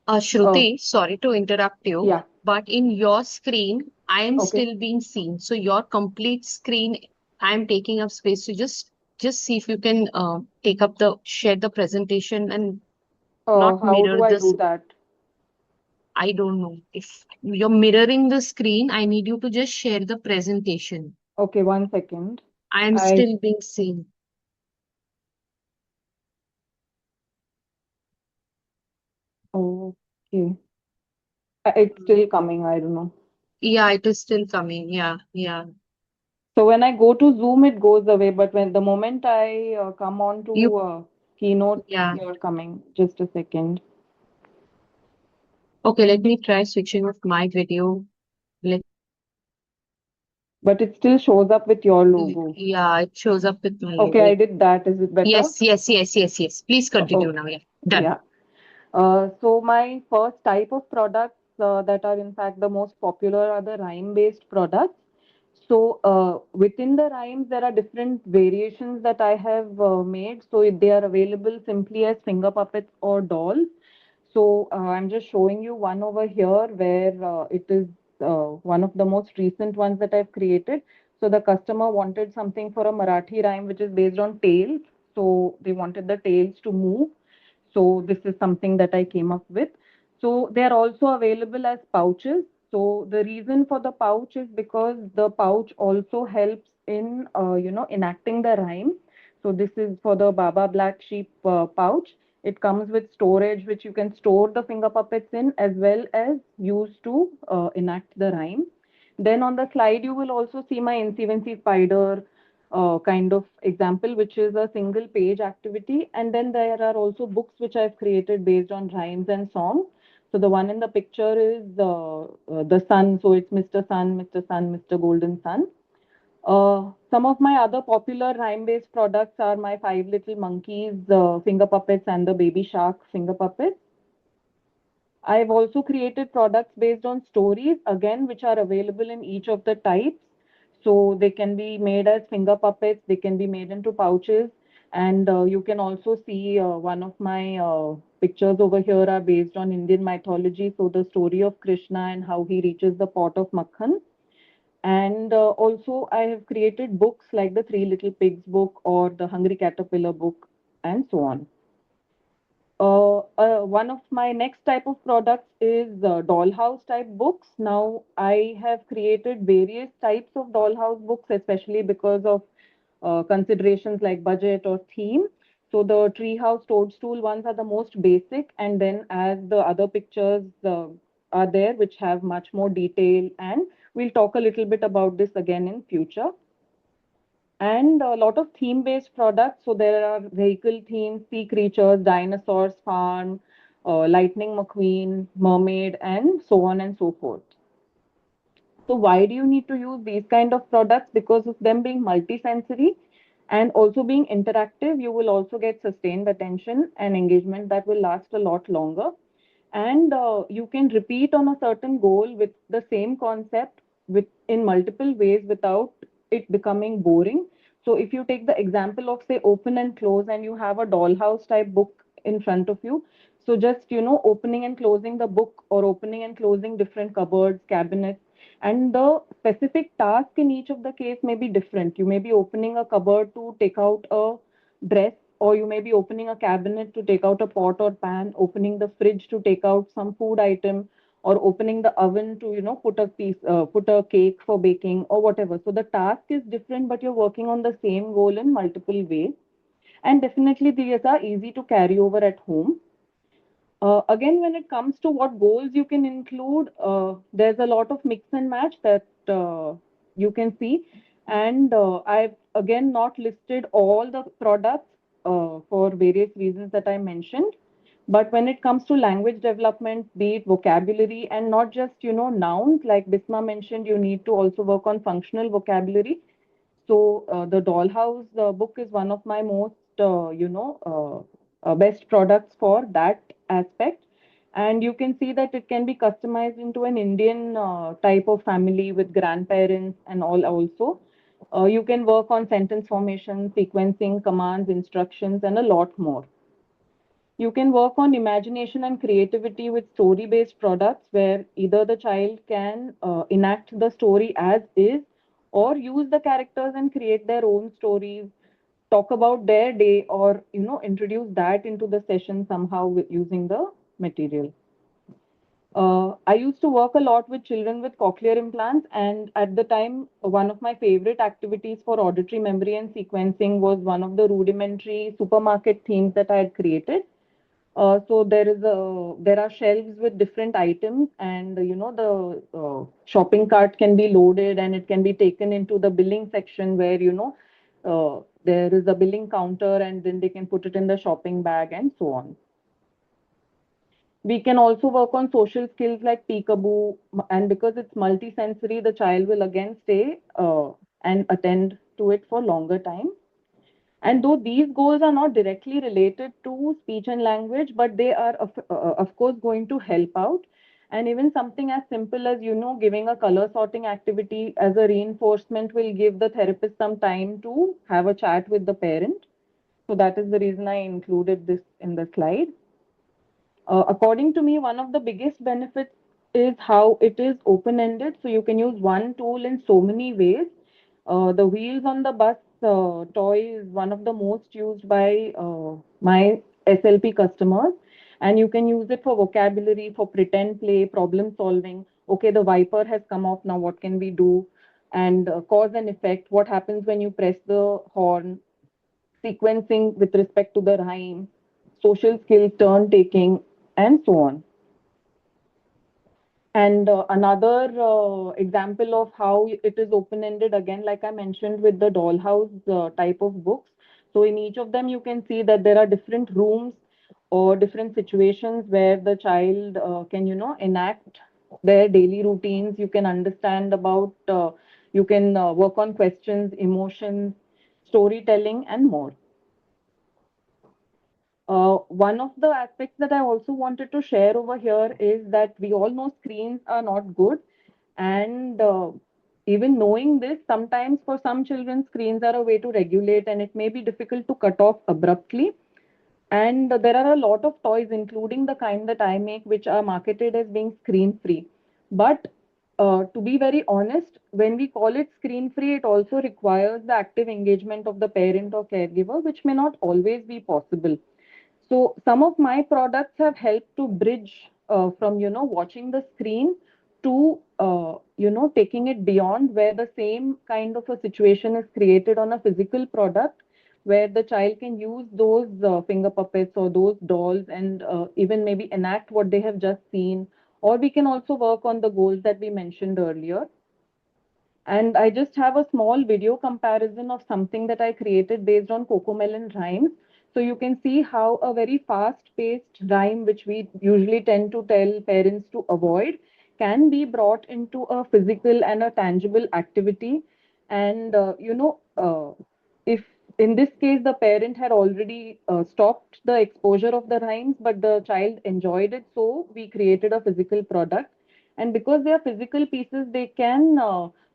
Shruti, sorry to interrupt you, Yeah. but in your screen, I am Okay. still being seen. So your complete screen, I am taking up space. So just see if you can share the presentation and not How mirror do I do this. that? I don't know. If you're mirroring the screen, I need you to just share the presentation. Okay, 1 second. I am I still being seen. Okay. It's still coming. I don't know. Yeah, it is still coming. Yeah, yeah. So when I go to Zoom, it goes away. But when the moment I come on You, to Keynote, yeah. you're coming. Just a second. Okay, let me try switching off my video. Let, But it still shows up with your logo. yeah, it shows up with my Okay, I logo. did that. Is it better? Yes, yes, yes, yes, yes. Please continue Oh, now. Yeah, done. yeah. So my first type of products that are in fact the most popular are the rhyme-based products. So within the rhymes, there are different variations that I have made. So they are available simply as finger puppets or dolls. So I'm just showing you one over here where it is one of the most recent ones that I've created. So the customer wanted something for a Marathi rhyme which is based on tails. So they wanted the tails to move. So this is something that I came up with. So they are also available as pouches. So the reason for the pouch is because the pouch also helps in, enacting the rhyme. So this is for the Baba Black Sheep pouch. It comes with storage, which you can store the finger puppets in, as well as use to enact the rhyme. Then on the slide, you will also see my Incy spider kind of example, which is a single page activity. And then there are also books which I've created based on rhymes and songs. So the one in the picture is the sun. So it's Mr. Sun, Mr. Sun, Mr. Golden Sun. Some of my other popular rhyme-based products are my Five Little Monkeys finger puppets and the Baby Shark finger puppets. I've also created products based on stories, again, which are available in each of the types. So they can be made as finger puppets, they can be made into pouches, and you can also see one of my pictures over here are based on Indian mythology. So the story of Krishna and how he reaches the pot of Makhan. And also, I have created books like the Three Little Pigs book or the Hungry Caterpillar book, and so on. One of my next type of products is dollhouse type books. Now, I have created various types of dollhouse books, especially because of considerations like budget or theme. So the treehouse toadstool ones are the most basic, and then as the other pictures are there, which have much more detail, and we'll talk a little bit about this again in future. And a lot of theme-based products. So there are vehicle themes, sea creatures, dinosaurs, farm, lightning McQueen, mermaid, and so on and so forth. So why do you need to use these kind of products? Because of them being multisensory and also being interactive, you will also get sustained attention and engagement that will last a lot longer. And you can repeat on a certain goal with the same concept with in multiple ways without it becoming boring. So if you take the example of say open and close, and you have a dollhouse type book in front of you, so just opening and closing the book, or opening and closing different cupboards, cabinets, and the specific task in each of the case may be different. You may be opening a cupboard to take out a dress, or you may be opening a cabinet to take out a pot or pan, opening the fridge to take out some food item, or opening the oven to put a cake for baking or whatever. So the task is different, but you're working on the same goal in multiple ways. And definitely these are easy to carry over at home. Again, when it comes to what goals you can include, there's a lot of mix and match that you can see. And I've again not listed all the products for various reasons that I mentioned. But when it comes to language development, be it vocabulary and not just, nouns, like Bisma mentioned, you need to also work on functional vocabulary. So the Dollhouse book is one of my most, best products for that aspect. And you can see that it can be customized into an Indian type of family with grandparents and all also. You can work on sentence formation, sequencing, commands, instructions, and a lot more. You can work on imagination and creativity with story based products where either the child can enact the story as is, or use the characters and create their own stories, talk about their day, or introduce that into the session somehow with using the material. I used to work a lot with children with cochlear implants, and at the time, one of my favorite activities for auditory memory and sequencing was one of the rudimentary supermarket themes that I had created. So there are shelves with different items, and the shopping cart can be loaded and it can be taken into the billing section where there is a billing counter, and then they can put it in the shopping bag and so on. We can also work on social skills like peekaboo, and because it's multisensory, the child will again stay and attend to it for longer time. And though these goals are not directly related to speech and language, but they are, of course, going to help out. And even something as simple as, giving a color sorting activity as a reinforcement will give the therapist some time to have a chat with the parent. So that is the reason I included this in the slide. According to me, one of the biggest benefits is how it is open-ended. So you can use one tool in so many ways. The wheels on the bus toy is one of the most used by my SLP customers. And you can use it for vocabulary, for pretend play, problem solving. Okay, the wiper has come off, now what can we do? And cause and effect, what happens when you press the horn, sequencing with respect to the rhyme, social skills, turn taking, and so on. And another example of how it is open-ended, again, like I mentioned with the dollhouse type of books. So in each of them, you can see that there are different rooms or different situations where the child can, enact their daily routines. You can understand about, you can work on questions, emotions, storytelling, and more. One of the aspects that I also wanted to share over here is that we all know screens are not good. And even knowing this, sometimes for some children, screens are a way to regulate, and it may be difficult to cut off abruptly. And there are a lot of toys, including the kind that I make, which are marketed as being screen free. But to be very honest, when we call it screen free, it also requires the active engagement of the parent or caregiver, which may not always be possible. So some of my products have helped to bridge from watching the screen to taking it beyond, where the same kind of a situation is created on a physical product, where the child can use those finger puppets or those dolls and even maybe enact what they have just seen. Or we can also work on the goals that we mentioned earlier. And I just have a small video comparison of something that I created based on Cocomelon rhymes. So you can see how a very fast-paced rhyme, which we usually tend to tell parents to avoid, can be brought into a physical and a tangible activity. And, if in this case the parent had already stopped the exposure of the rhymes, but the child enjoyed it, so we created a physical product. And because they are physical pieces, they can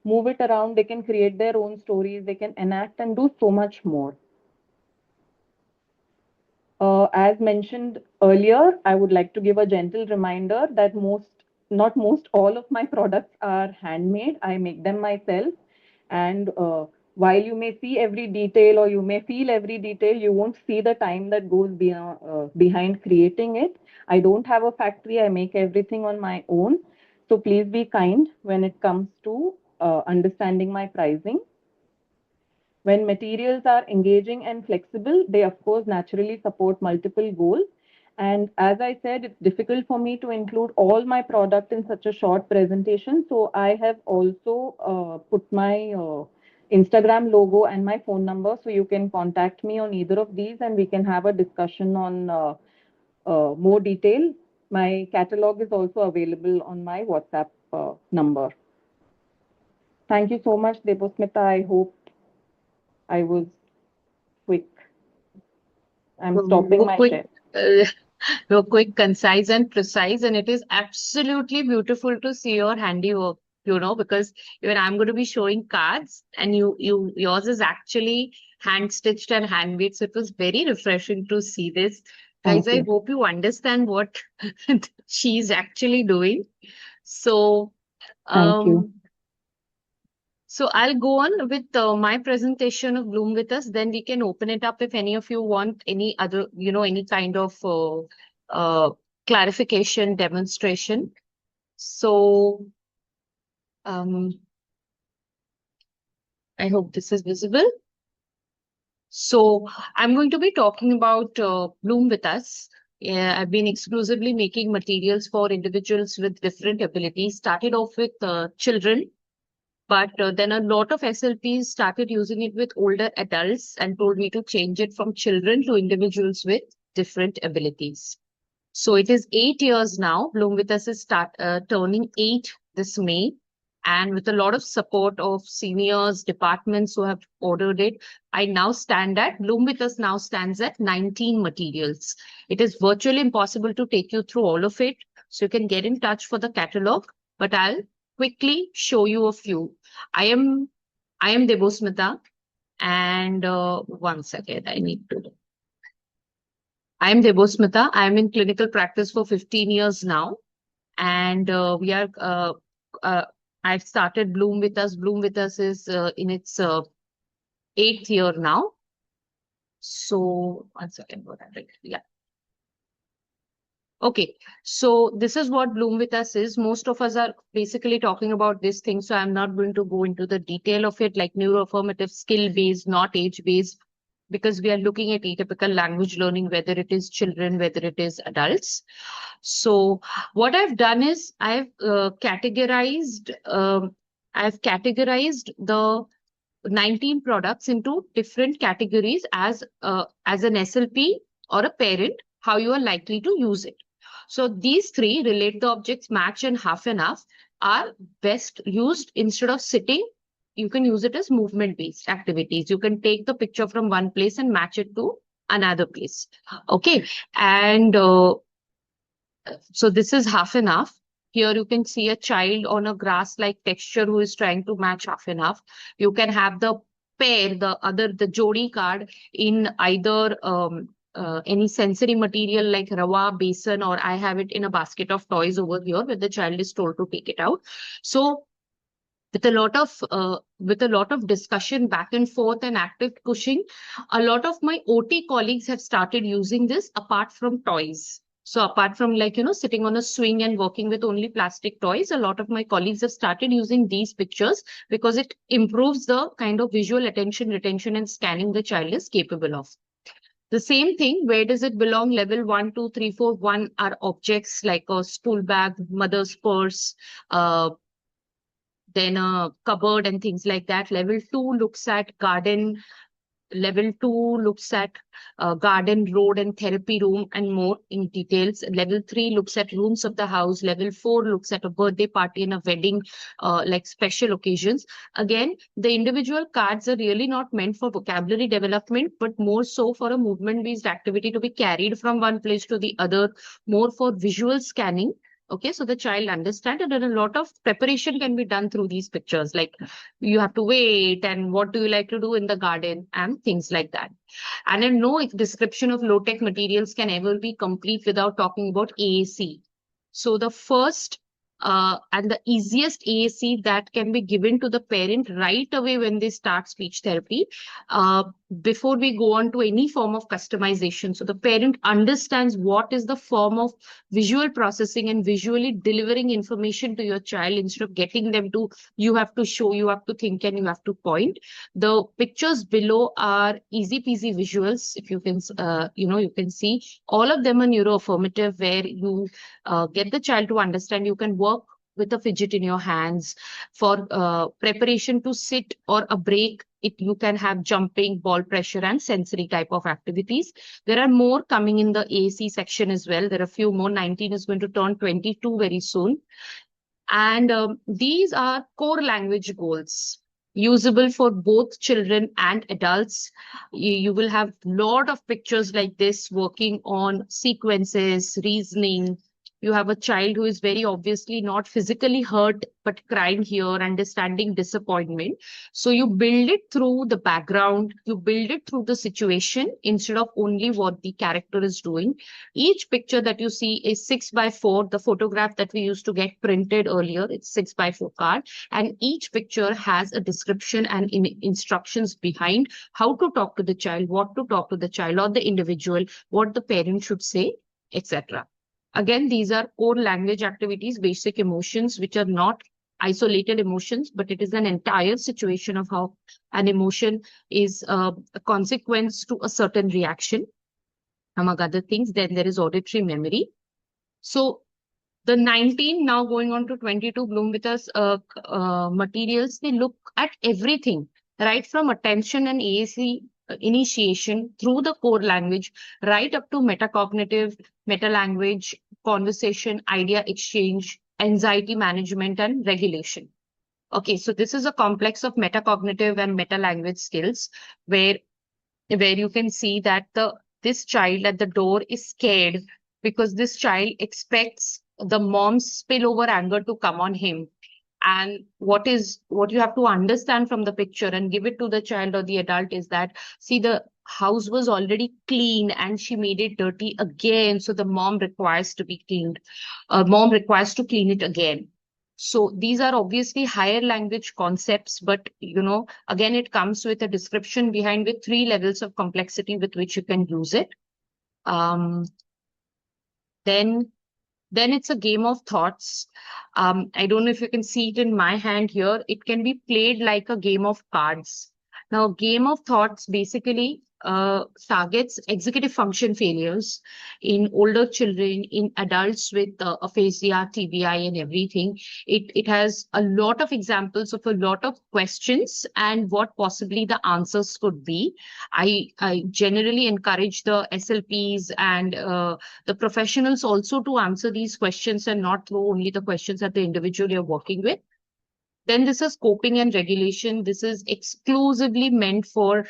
move it around, they can create their own stories, they can enact and do so much more. As mentioned earlier, I would like to give a gentle reminder that not most, all of my products are handmade. I make them myself. And while you may see every detail or you may feel every detail, you won't see the time that goes behind creating it. I don't have a factory. I make everything on my own. So please be kind when it comes to understanding my pricing. When materials are engaging and flexible, they of course naturally support multiple goals. And as I said, it's difficult for me to include all my product in such a short presentation. So I have also put my Instagram logo and my phone number. So you can contact me on either of these and we can have a discussion on more detail. My catalog is also available on my WhatsApp number. Thank you so much, Debosmita. I hope I was quick. I'm stopping You're my quick, share. uh, you're quick, concise, and precise, and it is absolutely beautiful to see your handiwork. Because even I'm going to be showing cards, and yours is actually hand stitched and handmade. So it was very refreshing to see this, guys. Thank I you. hope you understand what she's actually doing. So, Thank you. um, so I'll go on with my presentation of Bloom with Us. Then we can open it up if any of you want any other, any kind of uh, clarification, demonstration. So um, I hope this is visible. So I'm going to be talking about Bloom with Us. Yeah, I've been exclusively making materials for individuals with different abilities. Started off with children. But then a lot of SLPs started using it with older adults and told me to change it from children to individuals with different abilities. So it is 8 years now. Bloom with Us is turning 8 this May. And with a lot of support of seniors, departments who have ordered it, Bloom with Us now stands at 19 materials. It is virtually impossible to take you through all of it. So you can get in touch for the catalog, but I'll quickly show you a few. I am Debosmita, and one second, I am Debosmita. I am in clinical practice for 15 years now, and uh, I've started Bloom with Us. Bloom with Us is in its 8th year now. So one second, what happened? Yeah. Okay, so this is what Bloom with Us is. Most of us are basically talking about this thing, so I'm not going to go into the detail of it, like neuroaffirmative, skill-based, not age-based, because we are looking at atypical language learning, whether it is children, whether it is adults. So what I've done is I've categorized the 19 products into different categories as an SLP or a parent, how you are likely to use it. So these three, relate the objects, match, and half and half, are best used instead of sitting. You can use it as movement-based activities. You can take the picture from one place and match it to another place. Okay. And so this is half and half. Here you can see a child on a grass-like texture who is trying to match half and half. You can have the pair, the Jodi card in either any sensory material like rawa, basin, or I have it in a basket of toys over here where the child is told to take it out. So with a lot of discussion back and forth and active pushing, a lot of my OT colleagues have started using this apart from toys. So apart from, like, sitting on a swing and working with only plastic toys, a lot of my colleagues have started using these pictures because it improves the kind of visual attention, retention, and scanning the child is capable of. The same thing, where does it belong? Level 1, 2, 3, 4. 1 are objects like a school bag, mother's purse, then a cupboard and things like that. Level 2 looks at garden. Level 2 looks at garden, road, and therapy room and more in details. Level 3 looks at rooms of the house. Level 4 looks at a birthday party and a wedding, like special occasions. Again, the individual cards are really not meant for vocabulary development, but more so for a movement-based activity to be carried from one place to the other, more for visual scanning. Okay, so the child understands, and then a lot of preparation can be done through these pictures. Like, you have to wait, and what do you like to do in the garden, and things like that. And then no description of low-tech materials can ever be complete without talking about AAC. So the first and the easiest AAC that can be given to the parent right away when they start speech therapy, before we go on to any form of customization. So the parent understands what is the form of visual processing and visually delivering information to your child instead of getting them to, you have to show, you have to think, and you have to point. The pictures below are easy peasy visuals. If you can, you can see all of them are neuroaffirmative, where you get the child to understand. You can work with a fidget in your hands for preparation to sit or a break. You can have jumping, ball pressure, and sensory type of activities. There are more coming in the AAC section as well. There are a few more. 19 is going to turn 22 very soon. And these are core language goals, usable for both children and adults. You will have a lot of pictures like this working on sequences, reasoning. You have a child who is very obviously not physically hurt, but crying here, understanding disappointment. So you build it through the background, you build it through the situation instead of only what the character is doing. Each picture that you see is 6x4. The photograph that we used to get printed earlier, it's 6x4 card. And each picture has a description and instructions behind how to talk to the child, what to talk to the child or the individual, what the parent should say, etc. Again, these are core language activities, basic emotions, which are not isolated emotions, but it is an entire situation of how an emotion is a consequence to a certain reaction, among other things. Then there is auditory memory. So the 19 now going on to 22 Bloom with Us materials, they look at everything, right from attention and AAC initiation through the core language, right up to metacognitive, meta language, conversation, idea exchange, anxiety management, and regulation. Okay, so this is a complex of metacognitive and meta language skills where you can see that this child at the door is scared because this child expects the mom's spillover anger to come on him. And what you have to understand from the picture and give it to the child or the adult is that, see, the house was already clean and she made it dirty again. So the mom requires to be cleaned. Mom requires to clean it again. So these are obviously higher language concepts, but again, it comes with a description behind with 3 levels of complexity with which you can use it. Then then it's a game of thoughts. I don't know if you can see it in my hand here. It can be played like a game of cards. Now, game of thoughts basically targets executive function failures in older children, in adults with aphasia, TBI, and everything. It has a lot of examples of a lot of questions and what possibly the answers could be. I generally encourage the SLPs and the professionals also to answer these questions and not throw only the questions at the individual you're working with. Then this is coping and regulation. This is exclusively meant for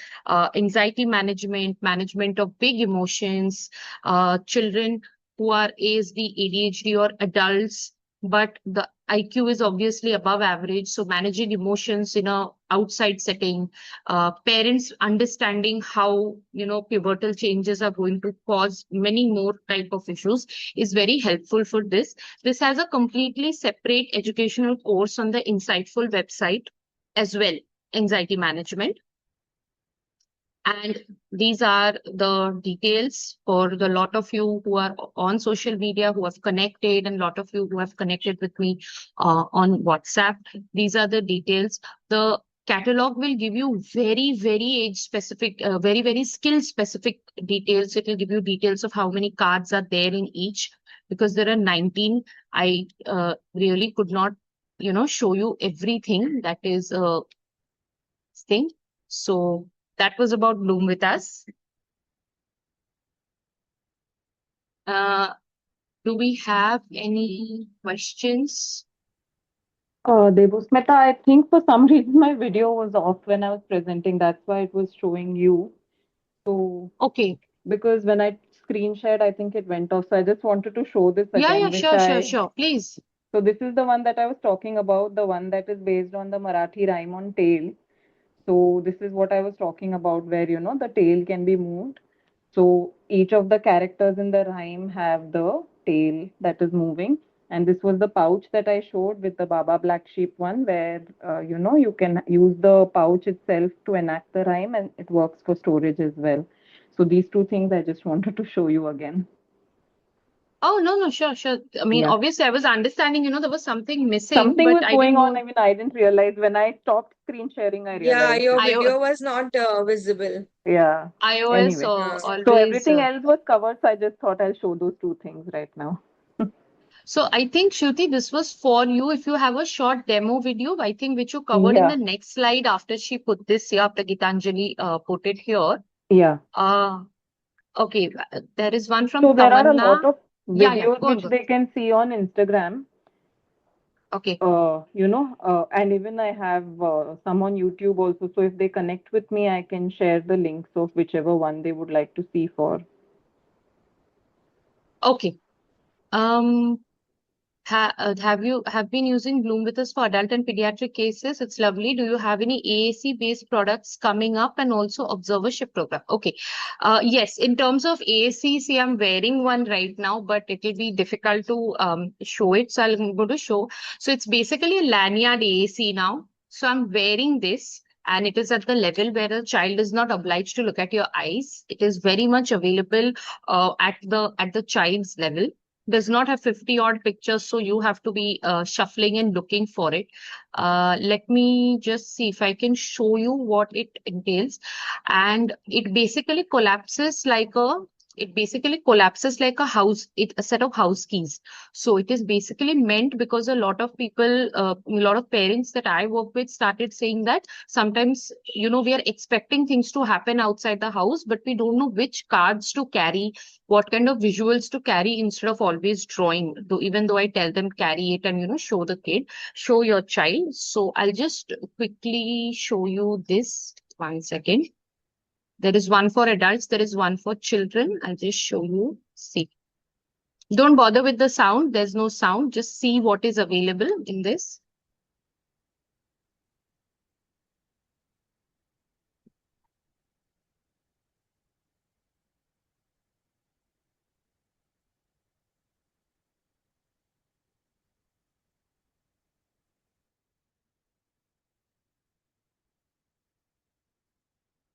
anxiety management, management of big emotions, children who are ASD, ADHD, or adults, but the IQ is obviously above average. So managing emotions in a outside setting, parents understanding how pivotal changes are going to cause many more type of issues is very helpful for this. This has a completely separate educational course on the Insightful website as well, anxiety management. And these are the details for the lot of you who are on social media, who have connected, and lot of you who have connected with me on WhatsApp. These are the details. The catalog will give you very, very age specific, very, very skill specific details. It will give you details of how many cards are there in each, because there are 19. I really could not, show you everything that is thing. So that was about Bloom with Us. Do we have any questions? Devusmita, I think for some reason my video was off when I was presenting. That's why it was showing you. So, Okay. because when I screen shared, I think it went off. So I just wanted to show this Yeah, again, yeah, which sure. Please. So this is the one that I was talking about, the one that is based on the Marathi rhyme on tail. So this is what I was talking about, where the tail can be moved. So each of the characters in the rhyme have the tail that is moving. And this was the pouch that I showed with the Baba Black Sheep one, where you can use the pouch itself to enact the rhyme, and it works for storage as well. So these two things I just wanted to show you again. Oh, no, sure. I mean, Yeah. obviously, I was understanding, there was something missing, Something but was I going didn't on. know. I mean, I didn't realize when I stopped screen sharing, I Yeah, realized your it. video was not visible. Yeah. iOS Anyway, Uh, so always. everything else was covered. So I just thought I'll show those two things right now. So I think, Shruti, this was for you. If you have a short demo video, I think which you covered in Yeah. the next slide after she put this here, after Gitanjali put it here. Yeah. Okay, there is one from So there are a Tamanna. lot of Yeah, videos go on, which go. they can see on Instagram. Okay. And even I have some on YouTube also. So if they connect with me, I can share the links of whichever one they would like to see for. Okay. Um, have been using Bloom with us for adult and pediatric cases? It's lovely. Do you have any AAC based products coming up and also observership program? Okay. Yes, in terms of AAC, see, I'm wearing one right now, but it will be difficult to show it. So I'm going to show. So it's basically a lanyard AAC now. So I'm wearing this. And it is at the level where the child is not obliged to look at your eyes. It is very much available at the child's level. Does not have 50 odd pictures, so you have to be shuffling and looking for it. Let me just see if I can show you what it entails. And it basically collapses like a house, a set of house keys. So it is basically meant because a lot of people, a lot of parents that I work with started saying that sometimes, we are expecting things to happen outside the house, but we don't know which cards to carry, what kind of visuals to carry instead of always drawing. Though even though I tell them carry it and show the kid, show your child. So I'll just quickly show you this. 1 second. There is one for adults, there is one for children. I'll just show you. See. Don't bother with the sound. There's no sound. Just see what is available in this.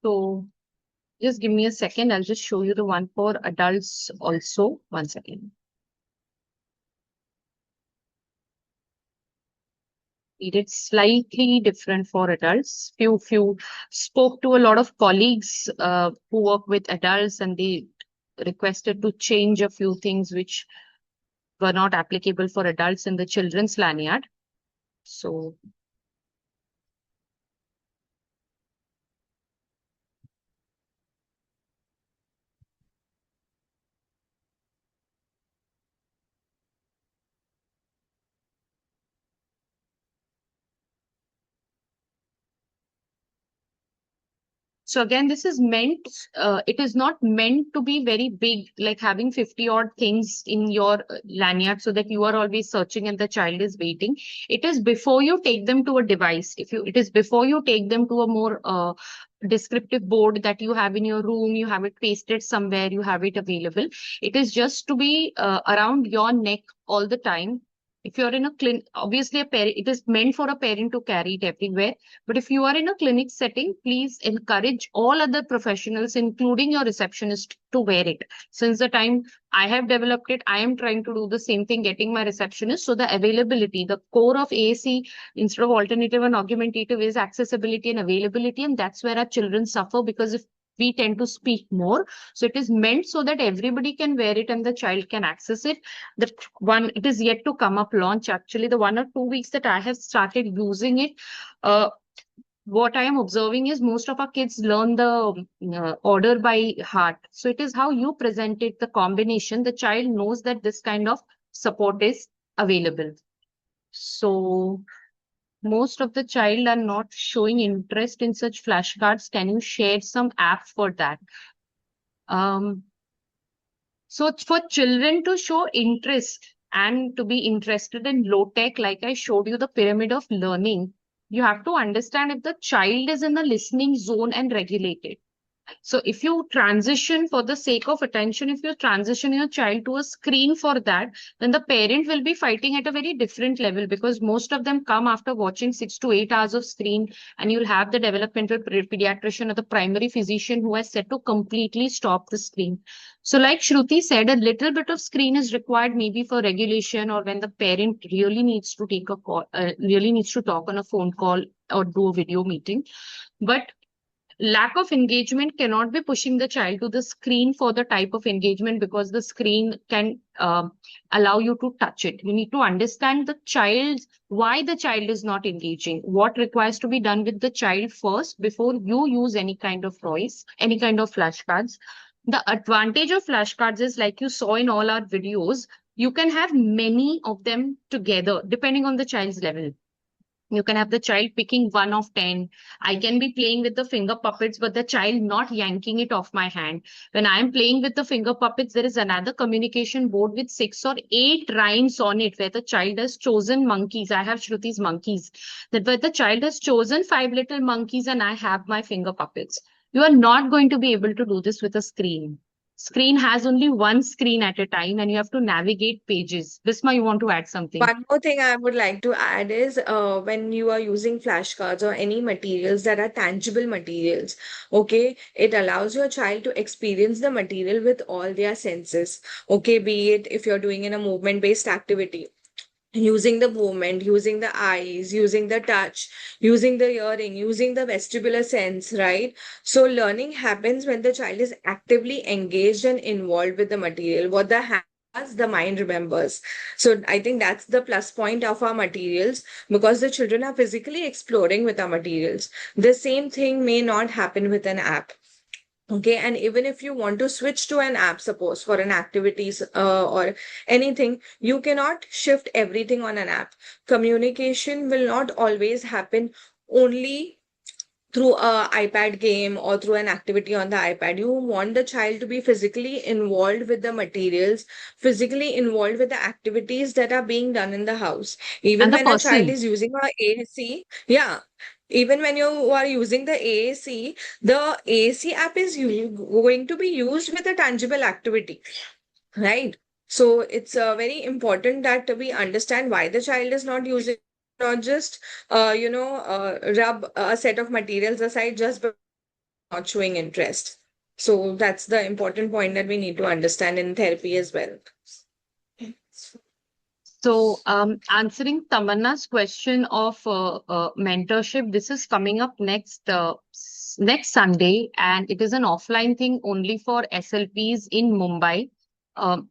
So just give me a second. I'll just show you the one for adults also. 1 second. It is slightly different for adults. Few spoke to a lot of colleagues who work with adults, and they requested to change a few things which were not applicable for adults in the children's lanyard. So So again, this is meant, it is not meant to be very big, like having 50 odd things in your lanyard so that you are always searching and the child is waiting. It is before you take them to a device. It is before you take them to a more descriptive board that you have in your room, you have it pasted somewhere, you have it available. It is just to be around your neck all the time. If you're in a clinic, obviously a parent, it is meant for a parent to carry it everywhere. But if you are in a clinic setting, please encourage all other professionals, including your receptionist, to wear it. Since the time I have developed it, I am trying to do the same thing, getting my receptionist. So the availability, the core of AAC, instead of alternative and augmentative, is accessibility and availability. And that's where our children suffer, because if we tend to speak more. So it is meant so that everybody can wear it and the child can access it. The one, it is yet to come up launch. Actually, the 1 or 2 weeks that I have started using it, what I am observing is most of our kids learn the order by heart. So it is how you present it, the combination. The child knows that this kind of support is available. So most of the child are not showing interest in such flashcards. Can you share some app for that? So for children to show interest and to be interested in low tech, like I showed you the pyramid of learning, you have to understand if the child is in the listening zone and regulated. So if you transition for the sake of attention, if you transition your child to a screen for that, then the parent will be fighting at a very different level, because most of them come after watching 6 to 8 hours of screen, and you'll have the developmental pediatrician or the primary physician who has said to completely stop the screen. So like Shruti said, a little bit of screen is required maybe for regulation, or when the parent really needs to take a call, really needs to talk on a phone call or do a video meeting. But lack of engagement cannot be pushing the child to the screen for the type of engagement, because the screen can allow you to touch it. You need to understand the child, why the child is not engaging, what requires to be done with the child first before you use any kind of toys, any kind of flashcards. The advantage of flashcards is, like you saw in all our videos, you can have many of them together depending on the child's level. You can have the child picking 1 of 10. I can be playing with the finger puppets, but the child not yanking it off my hand. When I'm playing with the finger puppets, there is another communication board with 6 or 8 rhymes on it where the child has chosen monkeys. I have Shruti's monkeys. That where the child has chosen 5 little monkeys and I have my finger puppets. You are not going to be able to do this with a screen. Screen has only one screen at a time and you have to navigate pages. Bisma, you want to add something? One more thing I would like to add is when you are using flashcards or any materials that are tangible materials, okay, it allows your child to experience the material with all their senses, okay, be it if you're doing in a movement-based activity, using the movement, using the eyes, using the touch, using the hearing, using the vestibular sense, right? So learning happens when the child is actively engaged and involved with the material. What the hand does, the mind remembers. So I think that's the plus point of our materials, because the children are physically exploring with our materials. The same thing may not happen with an app. Okay, and even if you want to switch to an app, suppose for an activities or anything, you cannot shift everything on an app. Communication will not always happen only through a iPad game or through an activity on the iPad. You want the child to be physically involved with the materials, physically involved with the activities that are being done in the house. Even And the when a child person. is using a AAC, yeah, even when you are using the AAC, the AAC app is going to be used with a tangible activity, right? So it's very important that we understand why the child is not using, not just rub a set of materials aside just by not showing interest. So that's the important point that we need to understand in therapy as well. So, answering Tamanna's question of mentorship, this is coming up next Sunday, and it is an offline thing only for SLPs in Mumbai.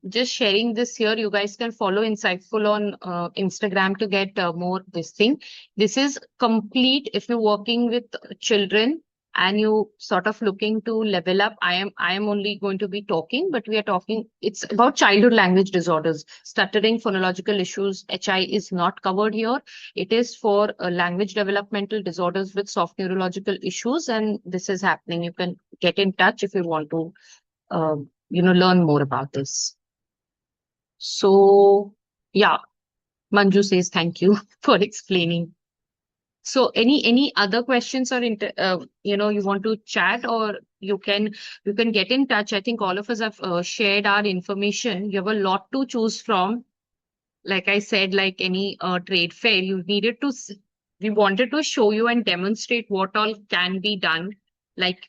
Just sharing this here, you guys can follow Insightful on Instagram to get more this thing. This is complete if you're working with children and you sort of looking to level up. I am only going to be talking, but we are talking, it's about childhood language disorders, stuttering, phonological issues. HI is not covered here. It is for language developmental disorders with soft neurological issues, and this is happening. You can get in touch if you want to learn more about this. So yeah, Manju says thank you for explaining. So any other questions or you want to chat, or you can get in touch. I think all of us have shared our information. You have a lot to choose from. Like I said, like any trade fair, we wanted to show you and demonstrate what all can be done. Like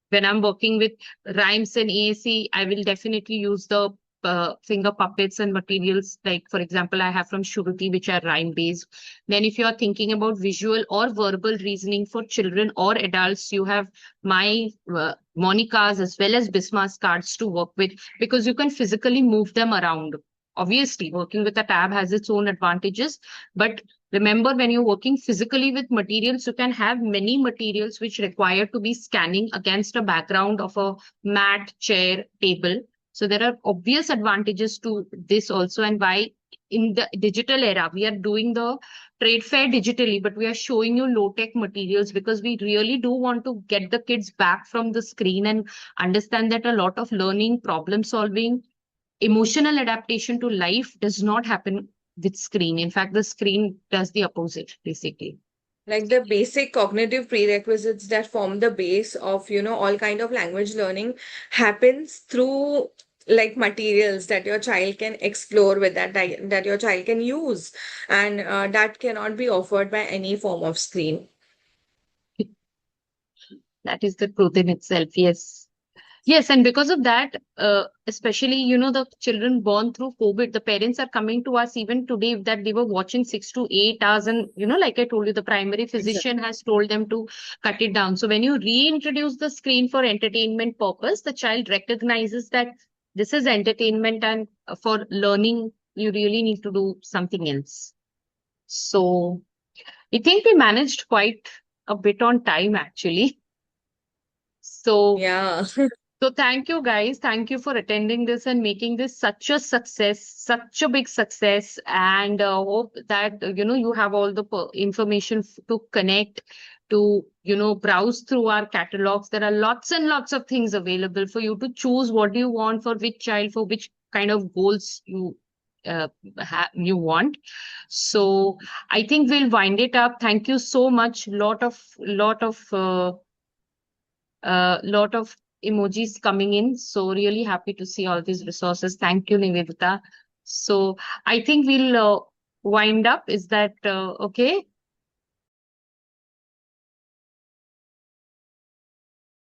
when I'm working with rhymes and AAC, I will definitely use the finger puppets and materials. Like for example, I have from Shruti, which are rhyme based. Then if you are thinking about visual or verbal reasoning for children or adults, you have my Monica's as well as Bismarck's cards to work with, because you can physically move them around. Obviously, working with a tab has its own advantages, but remember, when you're working physically with materials, you can have many materials which require to be scanning against a background of a mat, chair, table. So there are obvious advantages to this also, and why in the digital era, we are doing the trade fair digitally, but we are showing you low-tech materials because we really do want to get the kids back from the screen and understand that a lot of learning, problem solving, emotional adaptation to life does not happen with screen. In fact, the screen does the opposite, basically. Like the basic cognitive prerequisites that form the base of all kind of language learning happens through like materials that your child can explore with, that your child can use, and that cannot be offered by any form of screen. That is the truth in itself. Yes. Yes, and because of that, especially, the children born through COVID, the parents are coming to us even today that they were watching 6 to 8 hours. And, like I told you, the primary physician has told them to cut it down. So when you reintroduce the screen for entertainment purpose, the child recognizes that this is entertainment, and for learning, you really need to do something else. So I think we managed quite a bit on time, actually. So Yeah. So thank you guys. Thank you for attending this and making this such a success, such a big success. And hope that, you have all the information to connect, to, browse through our catalogs. There are lots and lots of things available for you to choose what you want for which child, for which kind of goals you want. So I think we'll wind it up. Thank you so much. Lot of emojis coming in. So really happy to see all these resources. Thank you, Nivedita. So I think we'll wind up. Is that okay?